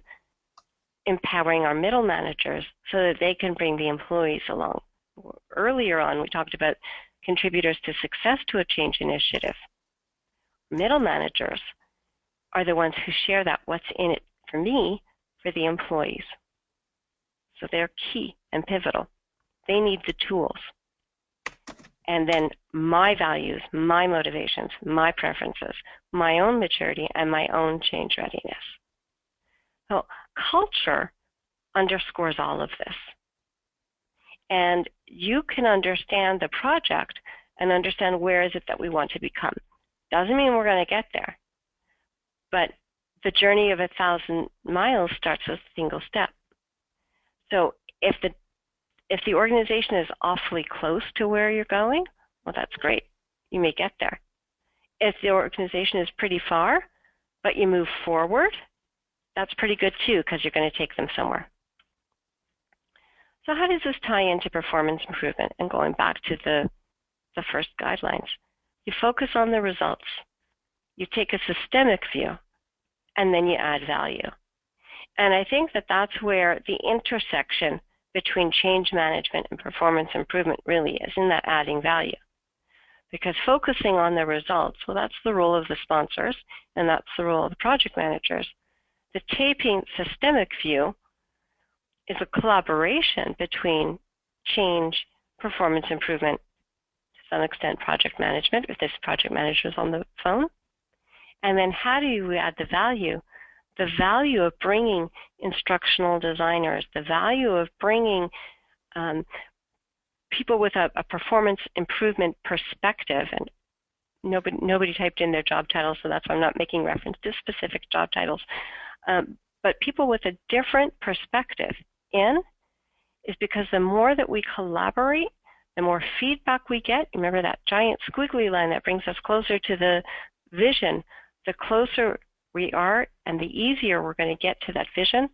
empowering our middle managers so that they can bring the employees along. Earlier on, we talked about contributors to success to a change initiative. Middle managers are the ones who share that what's in it for me, for the employees. So they're key and pivotal. They need the tools. And then my values, my motivations, my preferences, my own maturity, and my own change readiness. So culture underscores all of this. And you can understand the project and understand where is it that we want to become. Doesn't mean we're going to get there, but the journey of 1,000 miles starts with a single step. So if the organization is awfully close to where you're going, well, that's great. You may get there. If the organization is pretty far, but you move forward, that's pretty good too, because you're going to take them somewhere. So how does this tie into performance improvement? And going back to the first guidelines, you focus on the results. You take a systemic view, and then you add value. And I think that that's where the intersection between change management and performance improvement really is, in that adding value. Because focusing on the results, well, that's the role of the sponsors, and that's the role of the project managers. The taking systemic view is a collaboration between change, performance improvement, to some extent project management, if this project manager is on the phone. And then how do you add the value? The value of bringing instructional designers, the value of bringing people with a performance improvement perspective, and nobody typed in their job titles, so that's why I'm not making reference to specific job titles, but people with a different perspective is because the more that we collaborate, the more feedback we get. Remember that giant squiggly line that brings us closer to the vision. The closer we are and the easier we're going to get to that vision,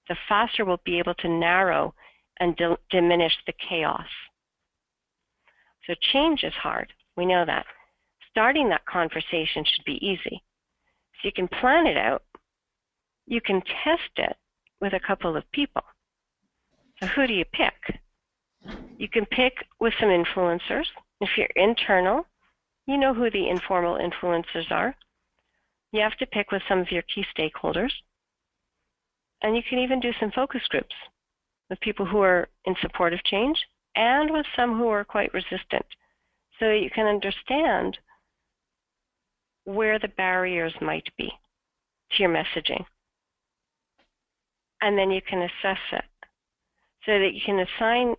the faster we'll be able to narrow and diminish the chaos. So change is hard. We know that. Starting that conversation should be easy. So you can plan it out. You can test it with a couple of people. So who do you pick? You can pick with some influencers. If you're internal, you know who the informal influencers are. You have to pick with some of your key stakeholders. And you can even do some focus groups with people who are in support of change and with some who are quite resistant, so that you can understand where the barriers might be to your messaging. And then you can assess it so that you can assign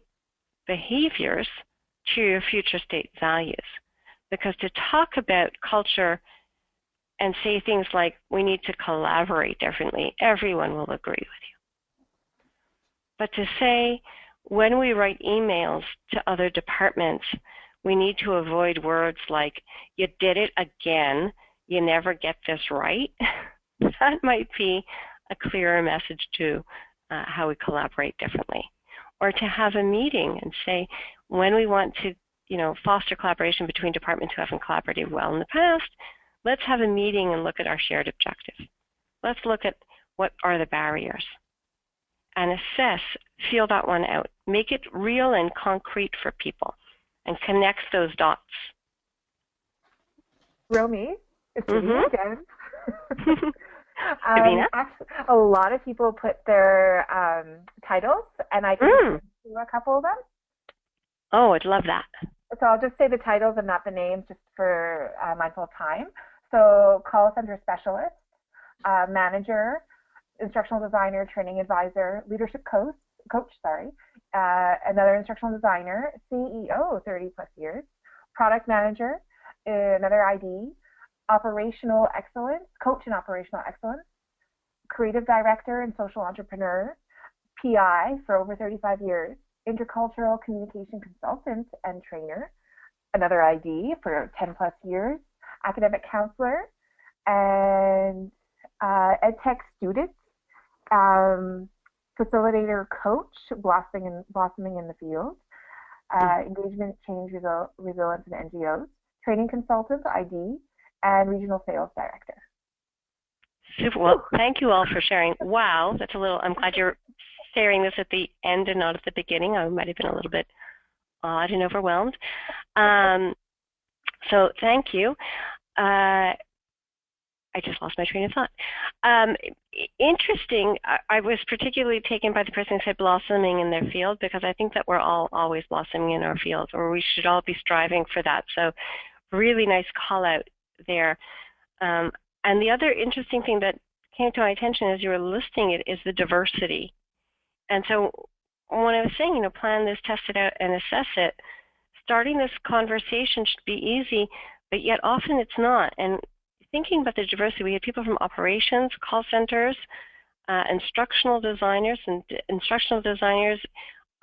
behaviors to your future state values. Because to talk about culture and say things like, we need to collaborate differently, everyone will agree with you. But to say, when we write emails to other departments, we need to avoid words like, you did it again, you never get this right, that might be a clearer message to how we collaborate differently. Or to have a meeting and say, when we want to, foster collaboration between departments who haven't collaborated well in the past, let's have a meeting and look at our shared objectives. Let's look at what are the barriers and assess, feel that one out. Make it real and concrete for people and connect those dots. Romy, it's me again. A lot of people put their titles, and I can do a couple of them. Oh, I'd love that. So I'll just say the titles and not the names, just for mindful time. So call center specialist, manager, instructional designer, training advisor, leadership coach, another instructional designer, CEO, 30 plus years, product manager, another ID, operational excellence, coach in operational excellence, creative director and social entrepreneur, PI for over 35 years, intercultural communication consultant and trainer, another ID for 10 plus years, academic counselor, and EdTech student, facilitator coach, blossoming in the field, engagement, change, resilience in NGOs, training consultant, ID, and regional sales director. Super. Well, thank you all for sharing. Wow, that's a little, I'm glad you're sharing this at the end and not at the beginning. I might have been a little bit odd and overwhelmed. So thank you. I just lost my train of thought. Interesting, I was particularly taken by the person who said blossoming in their field, because I think that we're all always blossoming in our fields, or we should all be striving for that. So really nice call out there. And the other interesting thing that came to my attention as you were listing it is the diversity. And so when I was saying, plan this, test it out, and assess it, starting this conversation should be easy, but yet often it's not. And thinking about the diversity, we had people from operations, call centers, instructional designers, and instructional designers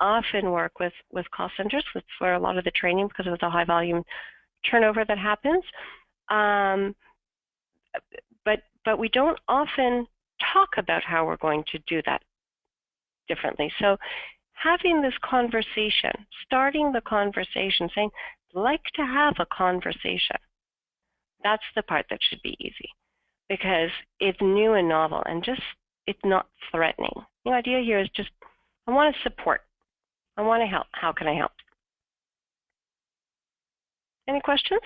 often work with call centers. That's where a lot of the training, because of the high volume turnover that happens. But we don't often talk about how we're going to do that differently. So having this conversation, starting the conversation, saying, I'd like to have a conversation. That's the part that should be easy, because it's new and novel and just, it's not threatening. The idea here is just, I want to support. I want to help. How can I help? Any questions?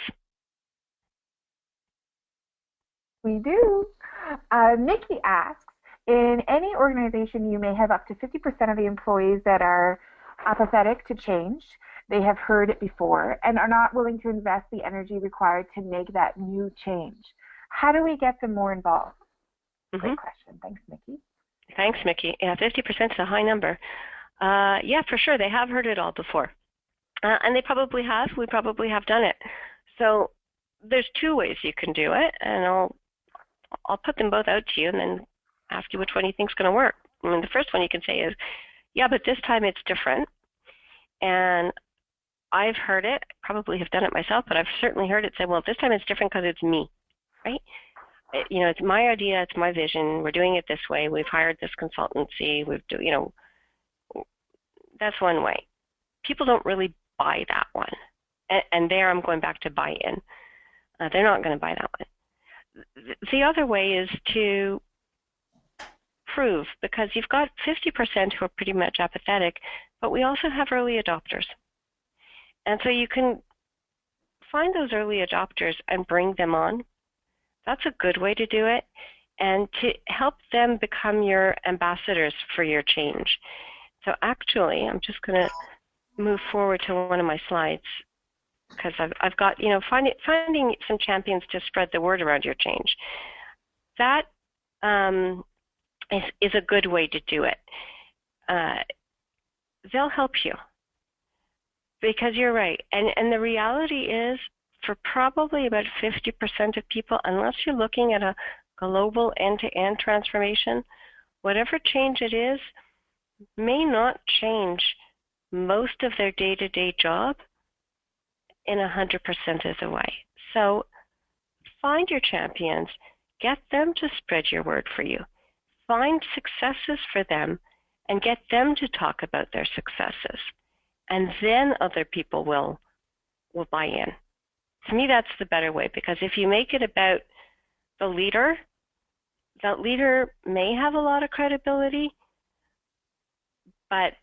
We do. Nikki asks, in any organization, you may have up to 50% of the employees that are apathetic to change. They have heard it before and are not willing to invest the energy required to make that new change. How do we get them more involved? Great question. Thanks, Nikki. Thanks, Mickey. Yeah, 50% is a high number. Yeah, for sure. They have heard it all before. And they probably have. We probably have done it. So there's two ways you can do it, and I'll put them both out to you and then ask you which one you think is going to work. I mean, the first one you can say is, yeah, but this time it's different. And I've heard it, probably have done it myself, but I've certainly heard it say, well, this time it's different because it's me, right? It's my idea, it's my vision, we're doing it this way, we've hired this consultancy, that's one way. People don't really buy that one. And there I'm going back to buy-in. They're not going to buy that one. The other way is to prove, because you've got 50% who are pretty much apathetic, but we also have early adopters. And so you can find those early adopters and bring them on. That's a good way to do it, and to help them become your ambassadors for your change. So actually, I'm just going to move forward to one of my slides, because I've got, finding some champions to spread the word around your change. That is a good way to do it. They'll help you, because you're right. And the reality is, for probably about 50% of people, unless you're looking at a global end-to-end transformation, whatever change it is may not change most of their day-to-day job in 100% of the way. So find your champions, get them to spread your word for you. find successes for them and get them to talk about their successes. And then other people will buy in. To me, that's the better way, because if you make it about the leader, that leader may have a lot of credibility, but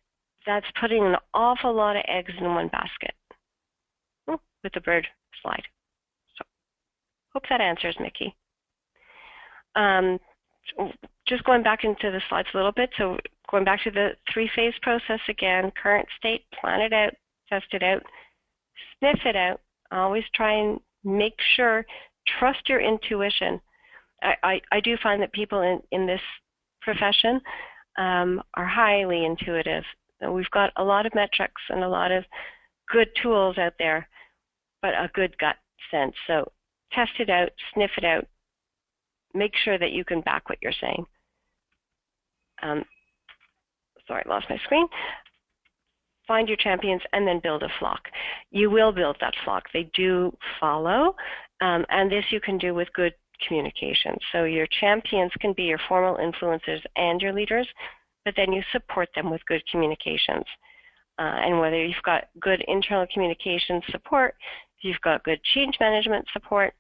that's putting an awful lot of eggs in one basket. With the bird slide. So, hope that answers Mickey. Just going back into the slides a little bit, so going back to the three-phase process again, current state, plan it out, test it out, sniff it out, always try and make sure, trust your intuition. I do find that people in this profession are highly intuitive. We've got a lot of metrics and a lot of good tools out there, but a good gut sense. So test it out, sniff it out, make sure that you can back what you're saying. Sorry, I lost my screen. Find your champions and then build a flock. You will build that flock. They do follow, and this you can do with good communication. So your champions can be your formal influencers and your leaders, but then you support them with good communications. And whether you've got good internal communication support, if you've got good change management support,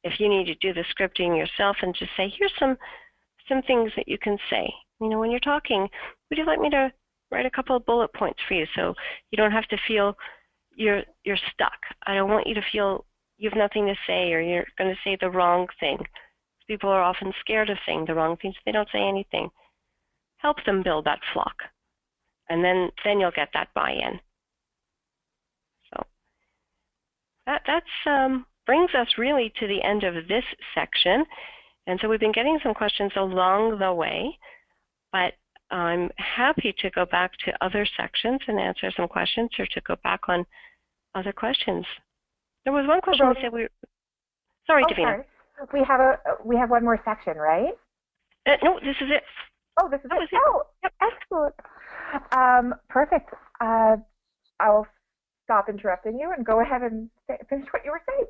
if you need to do the scripting yourself and just say, here's some things that you can say. You know, when you're talking, would you like me to write a couple of bullet points for you so you don't have to feel you're stuck? I don't want you to feel you have nothing to say or you're going to say the wrong thing. People are often scared of saying the wrong things. They don't say anything. Help them build that flock. And then you'll get that buy-in. So that's brings us really to the end of this section. And so we've been getting some questions along the way, but I'm happy to go back to other sections and answer some questions or to go back on other questions. There was one question we said we were... Sorry, Davina. Sorry. We have one more section, right? No, this is it. Oh, this is it. Oh, yep. Excellent. Perfect. I'll stop interrupting you and go ahead and finish what you were saying.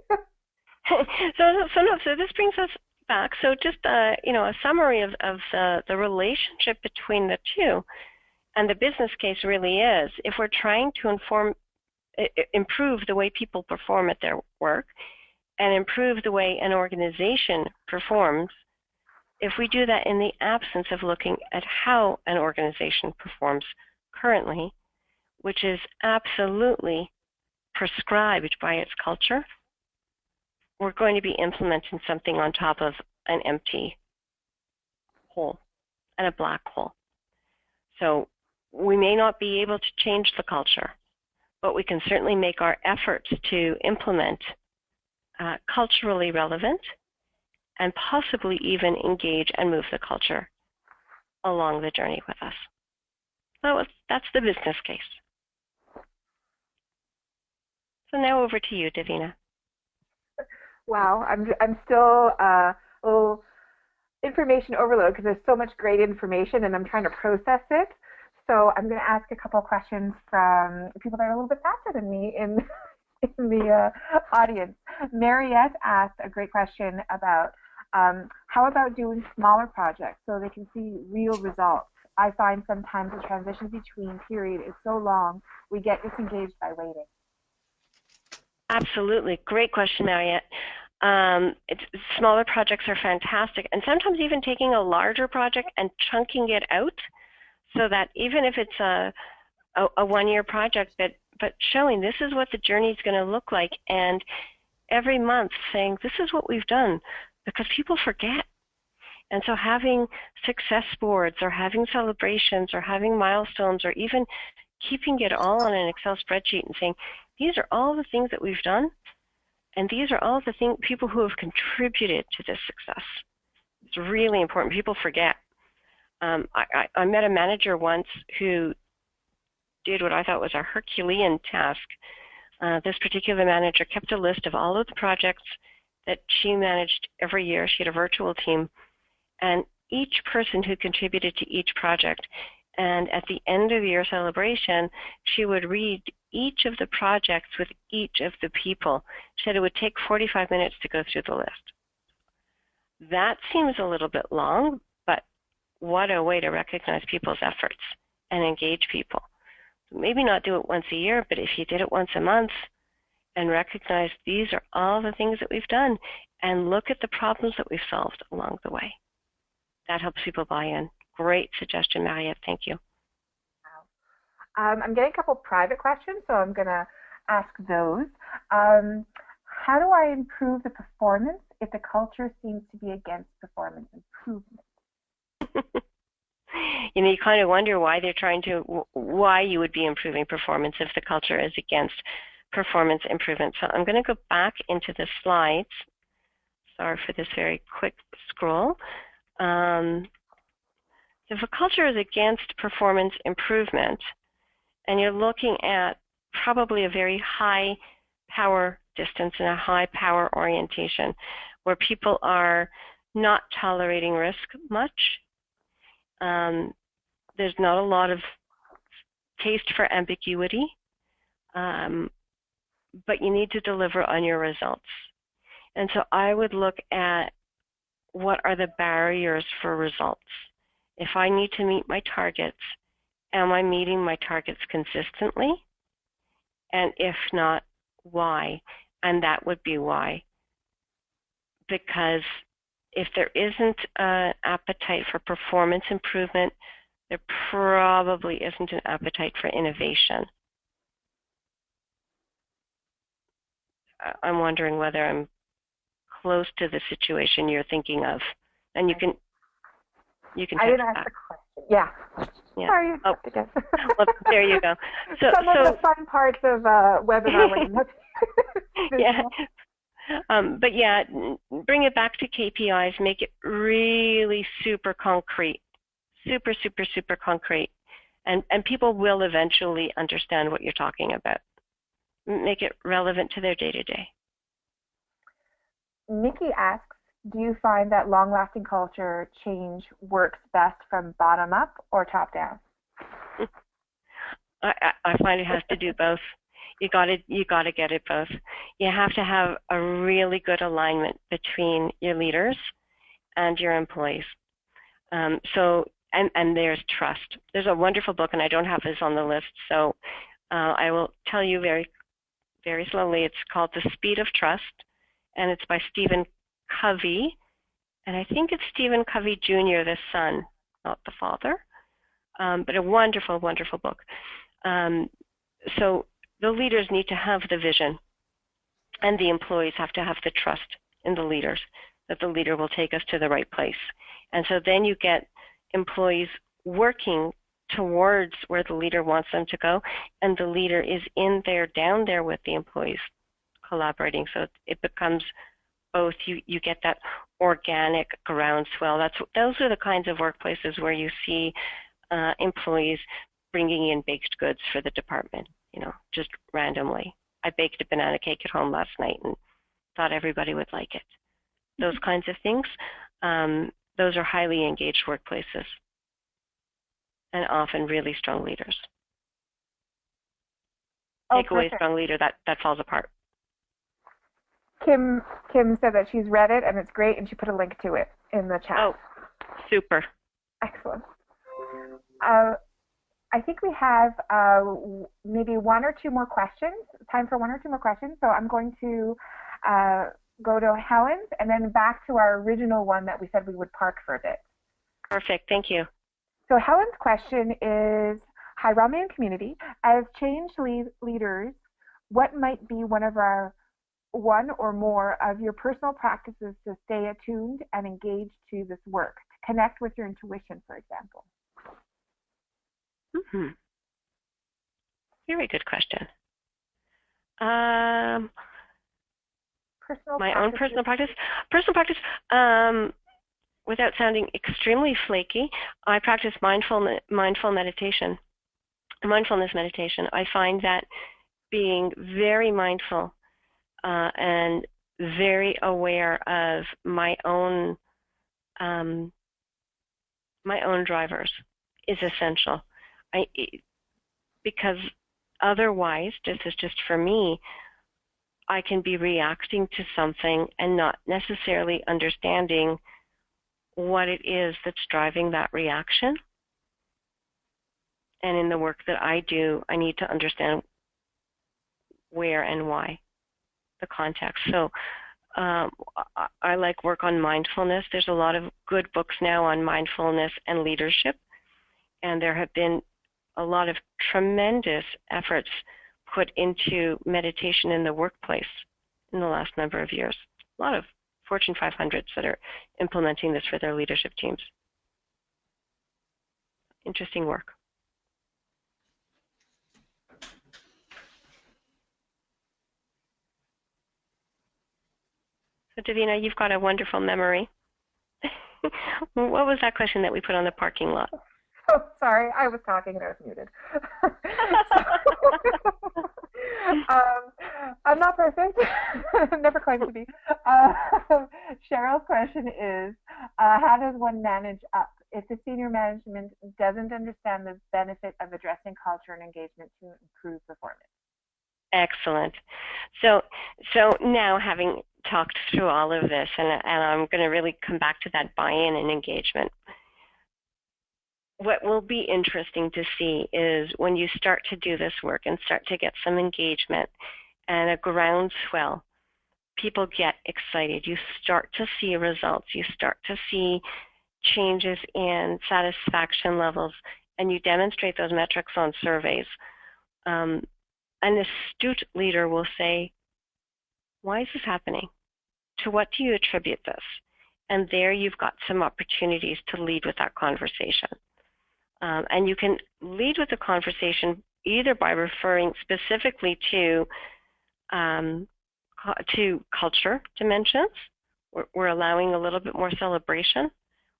So this brings us back. So just a summary of the relationship between the two, and the business case really is, if we're trying to improve the way people perform at their work and improve the way an organization performs, if we do that in the absence of looking at how an organization performs currently, which is absolutely prescribed by its culture, we're going to be implementing something on top of an empty hole and a black hole. So we may not be able to change the culture, but we can certainly make our efforts to implement culturally relevant and possibly even engage and move the culture along the journey with us. So that's the business case. So now over to you, Davina. Wow, I'm still a little information overload because there's so much great information and I'm trying to process it. So I'm going to ask a couple of questions from people that are a little bit faster than me in the audience. Mariette asked a great question about how about doing smaller projects so they can see real results? I find sometimes the transition between period is so long, we get disengaged by waiting. Absolutely. Great question, Mariette. Smaller projects are fantastic, and sometimes even taking a larger project and chunking it out so that even if it's a one-year project, but showing this is what the journey is going to look like, and every month saying this is what we've done, because people forget. And so having success boards or having celebrations or having milestones or even keeping it all on an Excel spreadsheet and saying, these are all the things that we've done, and these are all the people who have contributed to this success. It's really important. People forget. I met a manager once who did what I thought was a Herculean task. This particular manager kept a list of all of the projects that she managed every year. She had a virtual team, and each person who contributed to each project. And at the end of the year celebration, she would read each of the projects with each of the people. She said it would take 45 minutes to go through the list. That seems a little bit long, but what a way to recognize people's efforts and engage people. Maybe not do it once a year, but if you did it once a month and recognize these are all the things that we've done and look at the problems that we've solved along the way. That helps people buy in. Great suggestion, Mariette. Thank you. I'm getting a couple private questions, so I'm going to ask those. How do I improve the performance if the culture seems to be against performance improvement? You kind of wonder why why you would be improving performance if the culture is against performance improvement. So I'm going to go back into the slides. Sorry for this very quick scroll. If a culture is against performance improvement, and you're looking at probably a very high power distance and a high power orientation, where people are not tolerating risk much, there's not a lot of taste for ambiguity, but you need to deliver on your results. And so I would look at what are the barriers for results. If I need to meet my targets, am I meeting my targets consistently? And if not, why? And that would be why. Because if there isn't an appetite for performance improvement, there probably isn't an appetite for innovation. I'm wondering whether I'm close to the situation you're thinking of. And you can I didn't ask the question. Yeah. Sorry. Oh. Well, there you go. So, some of the fun parts of webinar. Yeah. But yeah, bring it back to KPIs. Make it really super concrete. Super, super, super concrete. And people will eventually understand what you're talking about. Make it relevant to their day-to-day. Nikki asks, do you find that long-lasting culture change works best from bottom up or top down? I find it has to do both. You got to get it both. You have to have a really good alignment between your leaders and your employees. And there's trust. There's a wonderful book, and I don't have this on the list, so I will tell you very, very slowly. It's called The Speed of Trust, and it's by Stephen Covey, and I think it's Stephen Covey Jr., the son, not the father, but a wonderful, wonderful book. So the leaders need to have the vision, and the employees have to have the trust in the leaders, that the leader will take us to the right place. And so then you get employees working towards where the leader wants them to go, and the leader is in there, down there with the employees collaborating. So it becomes both. You get that organic groundswell. Those are the kinds of workplaces where you see employees bringing in baked goods for the department, just randomly. I baked a banana cake at home last night and thought everybody would like it. Those kinds of things, those are highly engaged workplaces and often really strong leaders. Take away a strong leader, that falls apart. Kim said that she's read it and it's great, and she put a link to it in the chat. Oh, super. Excellent. I think we have maybe one or two more questions, time for one or two more questions. So I'm going to go to Helen's and then back to our original one that we said we would park for a bit. Perfect, thank you. So Helen's question is, hi, Romy and community. As change leaders, what might be one or more of your personal practices to stay attuned and engaged to this work, to connect with your intuition, for example? Very good question. Own personal practice. Without sounding extremely flaky, I practice mindfulness meditation. I find that being very mindful and very aware of my own drivers is essential. Because otherwise, this is just for me, I can be reacting to something and not necessarily understanding what it is that's driving that reaction. And in the work that I do, I need to understand where and why, the context. So I like work on mindfulness. There's a lot of good books now on mindfulness and leadership, and there have been a lot of tremendous efforts put into meditation in the workplace in the last number of years. A lot of Fortune 500s that are implementing this for their leadership teams. Interesting work. So Davina, you've got a wonderful memory. What was that question that we put on the parking lot? Oh, sorry, I was talking and I was muted. I'm not perfect. Never claimed to be. Cheryl's question is, how does one manage up if the senior management doesn't understand the benefit of addressing culture and engagement to improve performance? Excellent. So now, having talked through all of this, and I'm going to really come back to that buy-in and engagement. What will be interesting to see is when you start to do this work and start to get some engagement and a groundswell, people get excited. You start to see results. You start to see changes in satisfaction levels, and you demonstrate those metrics on surveys. An astute leader will say, why is this happening? To what do you attribute this? And there you've got some opportunities to lead with that conversation. And you can lead with the conversation either by referring specifically to culture dimensions. We're allowing a little bit more celebration.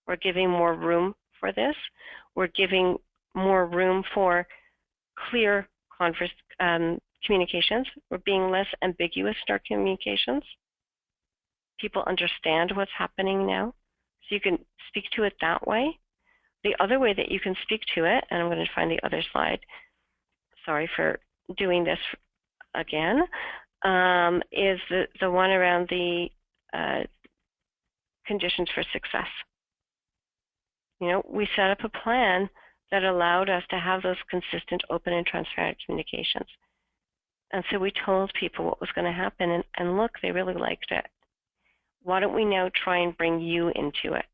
We're giving more room for this. We're giving more room for clear communications. We're being less ambiguous in our communications. People understand what's happening now, so you can speak to it that way. The other way that you can speak to it, and I'm going to find the other slide, sorry for doing this again, is the one around the conditions for success. You know, we set up a plan that allowed us to have those consistent, open, and transparent communications. And so we told people what was going to happen, and look, they really liked it. Why don't we now try and bring you into it?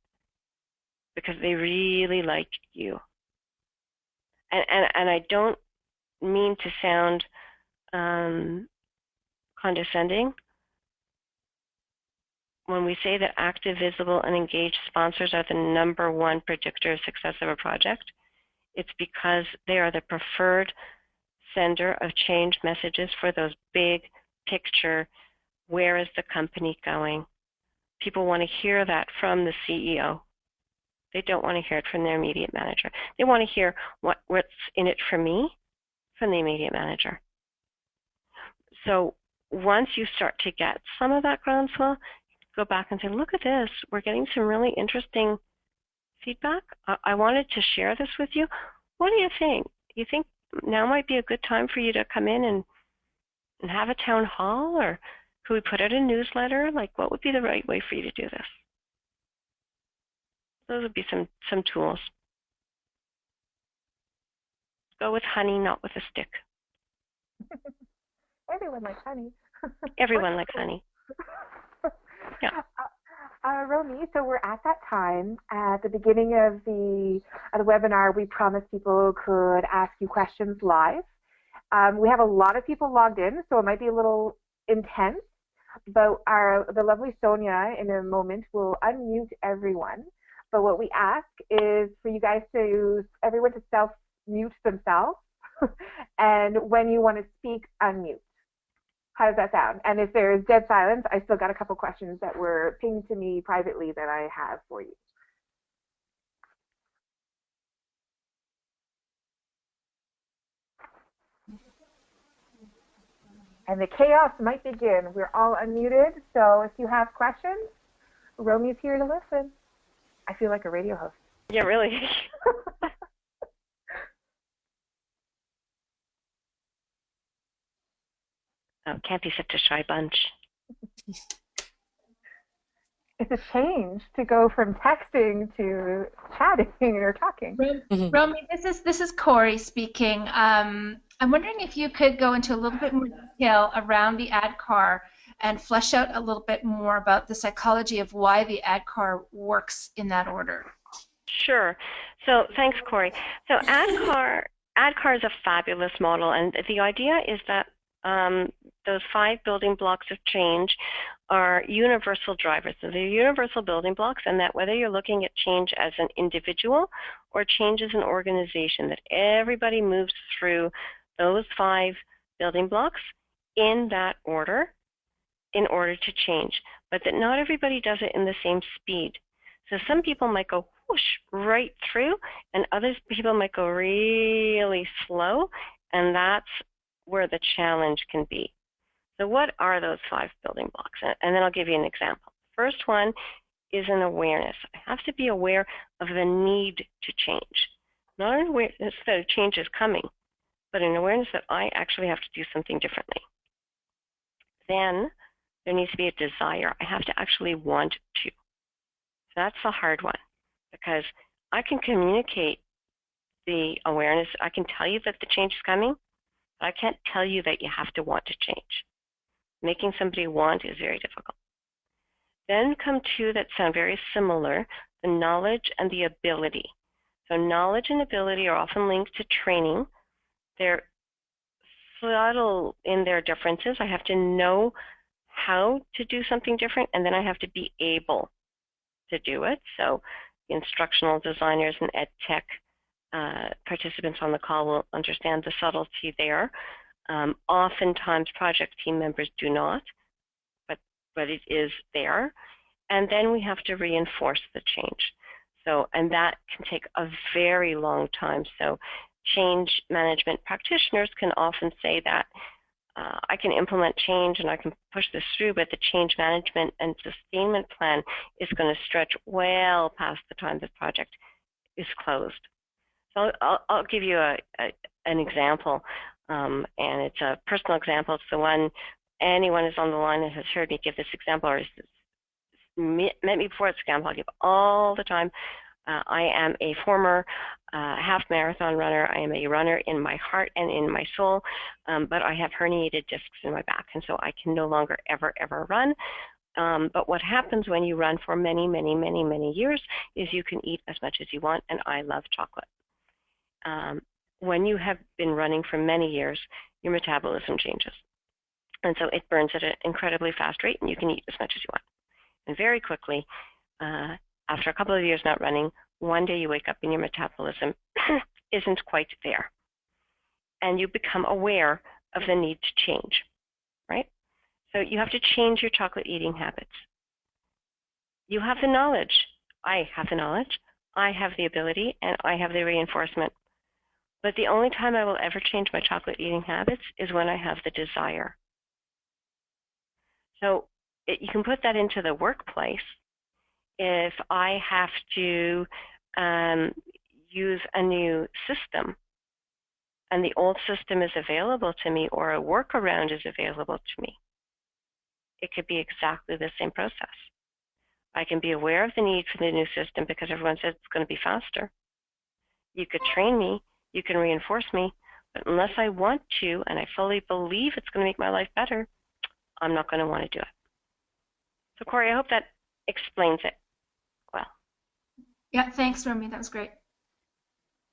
Because they really like you. And I don't mean to sound condescending when we say that active, visible, and engaged sponsors are the #1 predictor of success of a project. It's because they are the preferred sender of change messages for those big picture, where is the company going? People want to hear that from the CEO. They don't want to hear it from their immediate manager. They want to hear what's in it for me from the immediate manager. So once you start to get some of that groundswell, go back and say, look at this. We're getting some really interesting feedback. I wanted to share this with you. What do you think? Do you think now might be a good time for you to come in and have a town hall, or could we put out a newsletter? Like, what would be the right way for you to do this? Those would be some tools. Go with honey, not with a stick. Everyone likes honey. Everyone likes honey. Yeah. Romy, so we're at that time. At the beginning of the webinar, we promised people could ask you questions live. We have a lot of people logged in, so it might be a little intense, but the lovely Sonia in a moment will unmute everyone. But what we ask is for you guys everyone to self-mute themselves, and when you want to speak, unmute. How does that sound? And if there's dead silence, I still got a couple questions that were pinged to me privately that I have for you. And the chaos might begin. We're all unmuted, so if you have questions, Romy's here to listen. I feel like a radio host. Yeah, really. Oh, can't be such a shy bunch. it's a change to go from texting to chatting or talking. Romy, this is Corey speaking. I'm wondering if you could go into a little bit more detail around the ad car and flesh out a little bit more about the psychology of why the ad car works in that order. Sure. So thanks, Corey. So ad car is a fabulous model, and the idea is that those 5 building blocks of change are universal drivers. So they're universal building blocks, and that whether you're looking at change as an individual or change as an organization, that everybody moves through those 5 building blocks in that order in order to change, but that not everybody does it in the same speed. So some people might go whoosh right through, and other people might go really slow, and that's where the challenge can be. So what are those 5 building blocks? And then I'll give you an example. First one is an awareness. I have to be aware of the need to change. Not an awareness that a change is coming, but an awareness that I actually have to do something differently. Then there needs to be a desire. I have to actually want to. So that's the hard one, because I can communicate the awareness. I can tell you that the change is coming, but I can't tell you that you have to want to change. Making somebody want is very difficult. Then come 2 that sound very similar, the knowledge and the ability. So knowledge and ability are often linked to training. They're subtle in their differences. I have to know how to do something different, and then I have to be able to do it. So instructional designers and ed tech participants on the call will understand the subtlety there. Oftentimes project team members do not, but it is there. And then we have to reinforce the change. So, and that can take a very long time. So change management practitioners can often say that I can implement change and I can push this through, but the change management and sustainment plan is going to stretch well past the time the project is closed. So I'll give you an example, and it's a personal example. It's the one anyone is on the line that has heard me give this example or has met me before. It's an example I give all the time. I am a former half marathon runner. I am a runner in my heart and in my soul, but I have herniated discs in my back, and so I can no longer ever run. But what happens when you run for many years is you can eat as much as you want, and I love chocolate. When you have been running for many years, your metabolism changes, and so it burns at an incredibly fast rate, and you can eat as much as you want. And very quickly, after a couple of years not running, one day you wake up and your metabolism isn't quite there. And you become aware of the need to change, right? So you have to change your chocolate eating habits. You have the knowledge. I have the knowledge. I have the ability, and I have the reinforcement. But the only time I will ever change my chocolate eating habits is when I have the desire. So you can put that into the workplace. If I have to use a new system and the old system is available to me or a workaround is available to me, it could be exactly the same process. I can be aware of the need for the new system because everyone says it's going to be faster. You could train me, you can reinforce me, but unless I want to and I fully believe it's going to make my life better, I'm not going to want to do it. So Corey, I hope that explains it well. Yeah, thanks, Romy. That was great.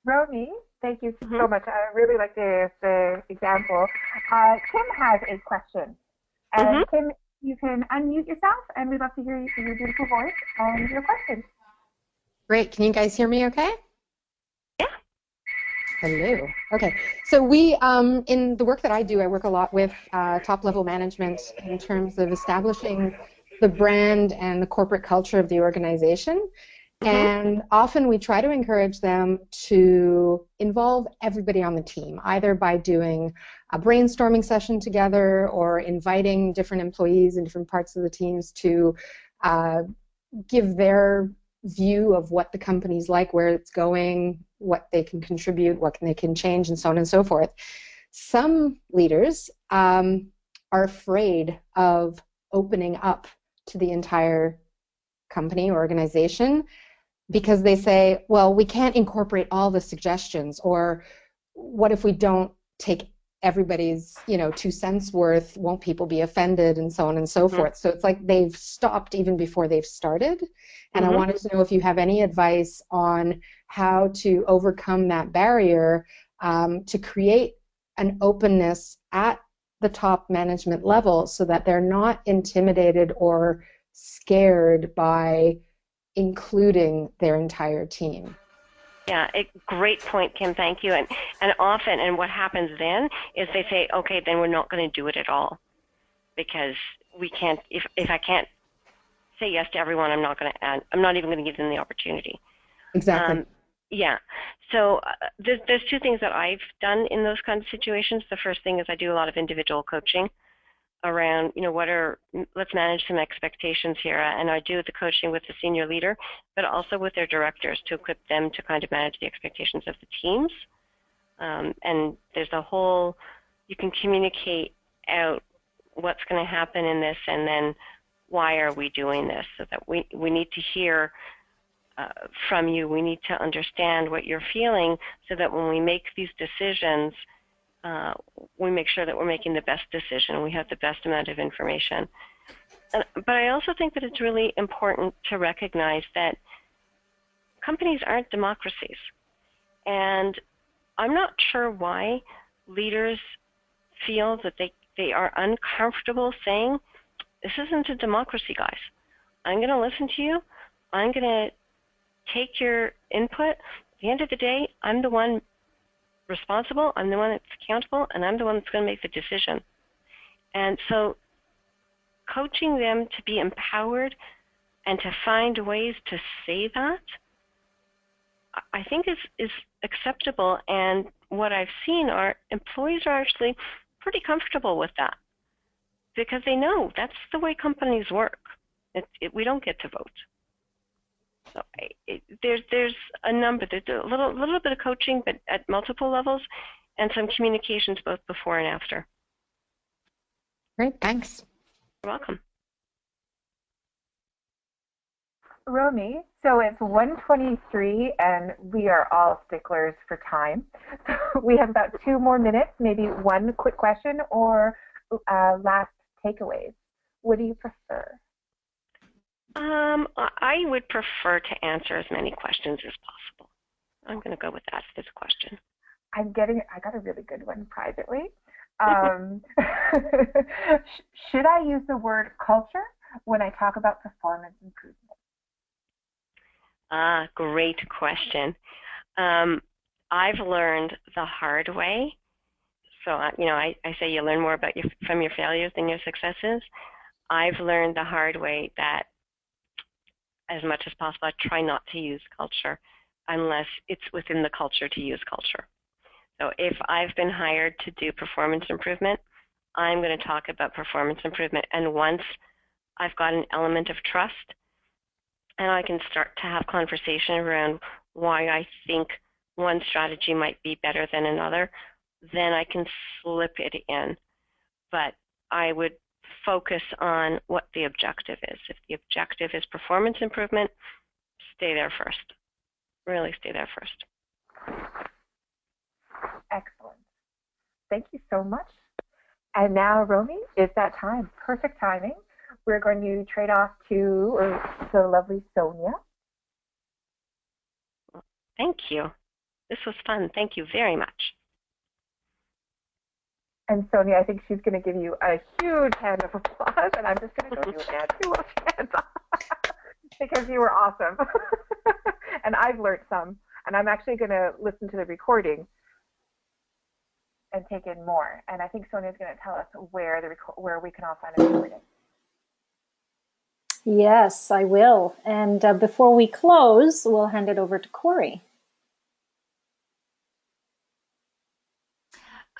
Romy, thank you so much. I really like the example. Kim has a question. And Kim, you can unmute yourself, and we'd love to hear your beautiful voice and your question. Great. Can you guys hear me okay? Yeah. Hello. Okay. So we, in the work that I do, I work a lot with top-level management in terms of establishing the brand and the corporate culture of the organization. And often we try to encourage them to involve everybody on the team, either by doing a brainstorming session together or inviting different employees in different parts of the teams to give their view of what the company's like, where it's going, what they can contribute, what they can change, and so on and so forth. Some leaders are afraid of opening up to the entire company or organization, because they say, well, we can't incorporate all the suggestions, or what if we don't take everybody's 2 cents worth, won't people be offended, and so on and so forth. So it's like they've stopped even before they've started. And I wanted to know if you have any advice on how to overcome that barrier, to create an openness at the top management level so that they're not intimidated or scared by including their entire team. Yeah, great point, Kim. Thank you. And often, and what happens then is they say, okay, then we're not going to do it at all, because we can't. If I can't say yes to everyone, I'm not going to add. I'm not even going to give them the opportunity. Exactly. Yeah. So there's 2 things that I've done in those kinds of situations. The first thing is I do a lot of individual coaching around, let's manage some expectations here. And I do the coaching with the senior leader, but also with their directors to equip them to kind of manage the expectations of the teams. And there's you can communicate out what's going to happen in this, and then why are we doing this, so that we need to hear from you. We need to understand what you're feeling, so that when we make these decisions, we make sure that we're making the best decision and we have the best amount of information. But I also think that it's really important to recognize that companies aren't democracies. And I'm not sure why leaders feel that they are uncomfortable saying, this isn't a democracy, guys. I'm going to listen to you. I'm going to take your input. At the end of the day, I'm the one responsible, I'm the one that's accountable, and I'm the one that's going to make the decision. And so coaching them to be empowered and to find ways to say that, I think is acceptable. And what I've seen are employees are actually pretty comfortable with that, because they know that's the way companies work. We don't get to vote. So there's a little bit of coaching, but at multiple levels, and some communications both before and after. Great, thanks. You're welcome. Romy, so it's 1:23 and we are all sticklers for time. So we have about 2 more minutes, maybe one quick question or last takeaways. What do you prefer? I would prefer to answer as many questions as possible. I'm going to go with that for this question. I got a really good one privately. Should I use the word culture when I talk about performance improvement? Great question. I've learned the hard way. So, I say you learn more from your failures than your successes. I've learned the hard way that as much as possible, I try not to use culture unless it's within the culture to use culture. So if I've been hired to do performance improvement, I'm going to talk about performance improvement. And once I've got an element of trust, and I can start to have conversation around why I think one strategy might be better than another, then I can slip it in. But I would focus on what the objective is. If the objective is performance improvement, stay there first. Really stay there first. Excellent. Thank you so much. And now, Romy, it's that time. Perfect timing. We're going to trade off to the lovely Sonia. Thank you. This was fun. Thank you very much. And Sonia, I think she's going to give you a huge hand of applause, and I'm just going to go to you and two hands because you were awesome. And I've learned some, and I'm actually going to listen to the recording and take in more. And I think Sonia's going to tell us where we can all find the recording. Yes, I will. And before we close, we'll hand it over to Corey.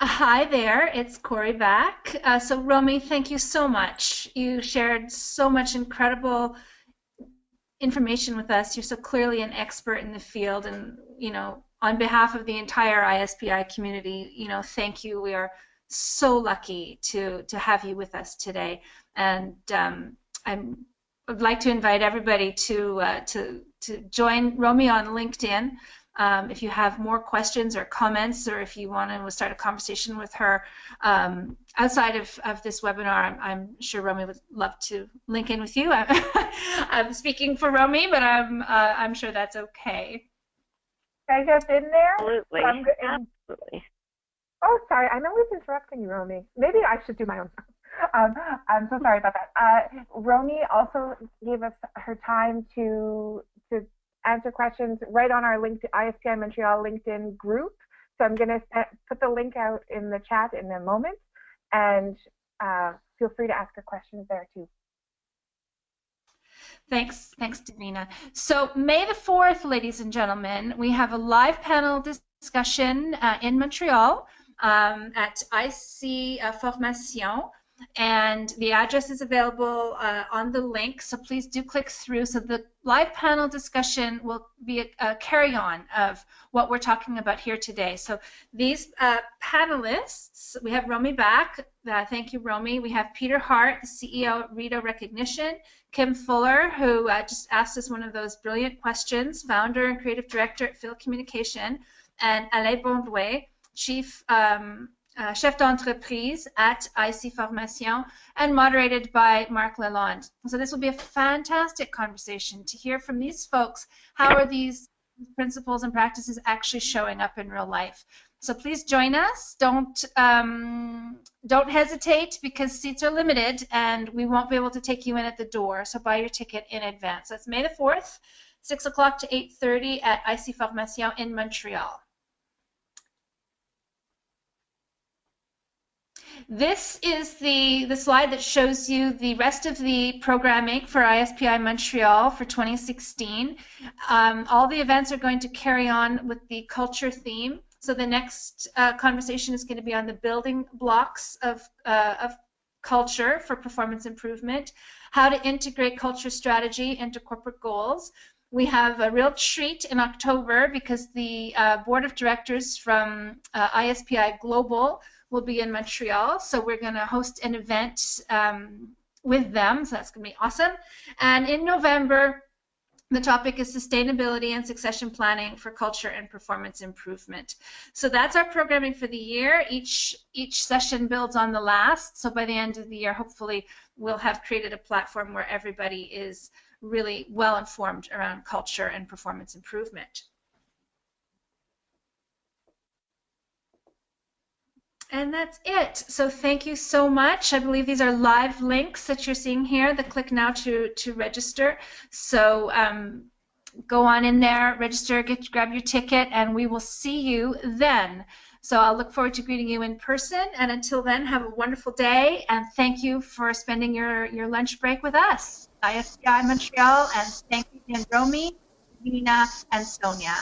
Hi there, it's Corey back. So Romy, thank you so much. You shared so much incredible information with us. You're so clearly an expert in the field, and on behalf of the entire ISPI community, thank you. We are so lucky to have you with us today, and I'm would like to invite everybody to join Romy on LinkedIn. If you have more questions or comments, or if you want to start a conversation with her outside of this webinar, I'm sure Romy would love to link in with you. I'm speaking for Romy, but I'm sure that's okay. Can I jump in there? Absolutely. So Absolutely. Oh, sorry. I know I was interrupting you, Romy. Maybe I should do my own. I'm so sorry about that. Romy also gave us her time to answer questions right on our LinkedIn, ISPI Montreal LinkedIn group. So I'm going to put the link out in the chat in a moment, and feel free to ask her questions there too. Thanks, Davina. So May the 4th, ladies and gentlemen, we have a live panel discussion in Montreal at Ispi Formation, and the address is available on the link, so please do click through. So the live panel discussion will be a carry-on of what we're talking about here today. So these panelists, we have Romy back. Thank you, Romy. We have Peter Hart, the CEO at Rito Recognition, Kim Fuller, who just asked us one of those brilliant questions, founder and creative director at Phil Communication, and Alain Bondouet, chief chef d'entreprise at Ispi Formation, and moderated by Marc Lalonde. So this will be a fantastic conversation to hear from these folks. How are these principles and practices actually showing up in real life? So please join us. Don't hesitate, because seats are limited and we won't be able to take you in at the door. So buy your ticket in advance. That's May the 4th, 6 o'clock to 8:30 at Ispi Formation in Montreal. This is the slide that shows you the rest of the programming for ISPI Montreal for 2016. All the events are going to carry on with the culture theme. So the next conversation is going to be on the building blocks of culture for performance improvement, how to integrate culture strategy into corporate goals. We have a real treat in October, because the board of directors from ISPI Global will be in Montreal, so we're going to host an event with them, so that's going to be awesome. And in November, the topic is sustainability and succession planning for culture and performance improvement. So that's our programming for the year. Each session builds on the last, so by the end of the year, hopefully, we'll have created a platform where everybody is really well informed around culture and performance improvement. And that's it. So thank you so much. I believe these are live links that you're seeing here. The click now to register. So go on in there, register, grab your ticket, and we will see you then. So I'll look forward to greeting you in person. And until then, have a wonderful day. And thank you for spending your lunch break with us. ISPI Montreal, and thank you again, Romy, Nina, and Sonia.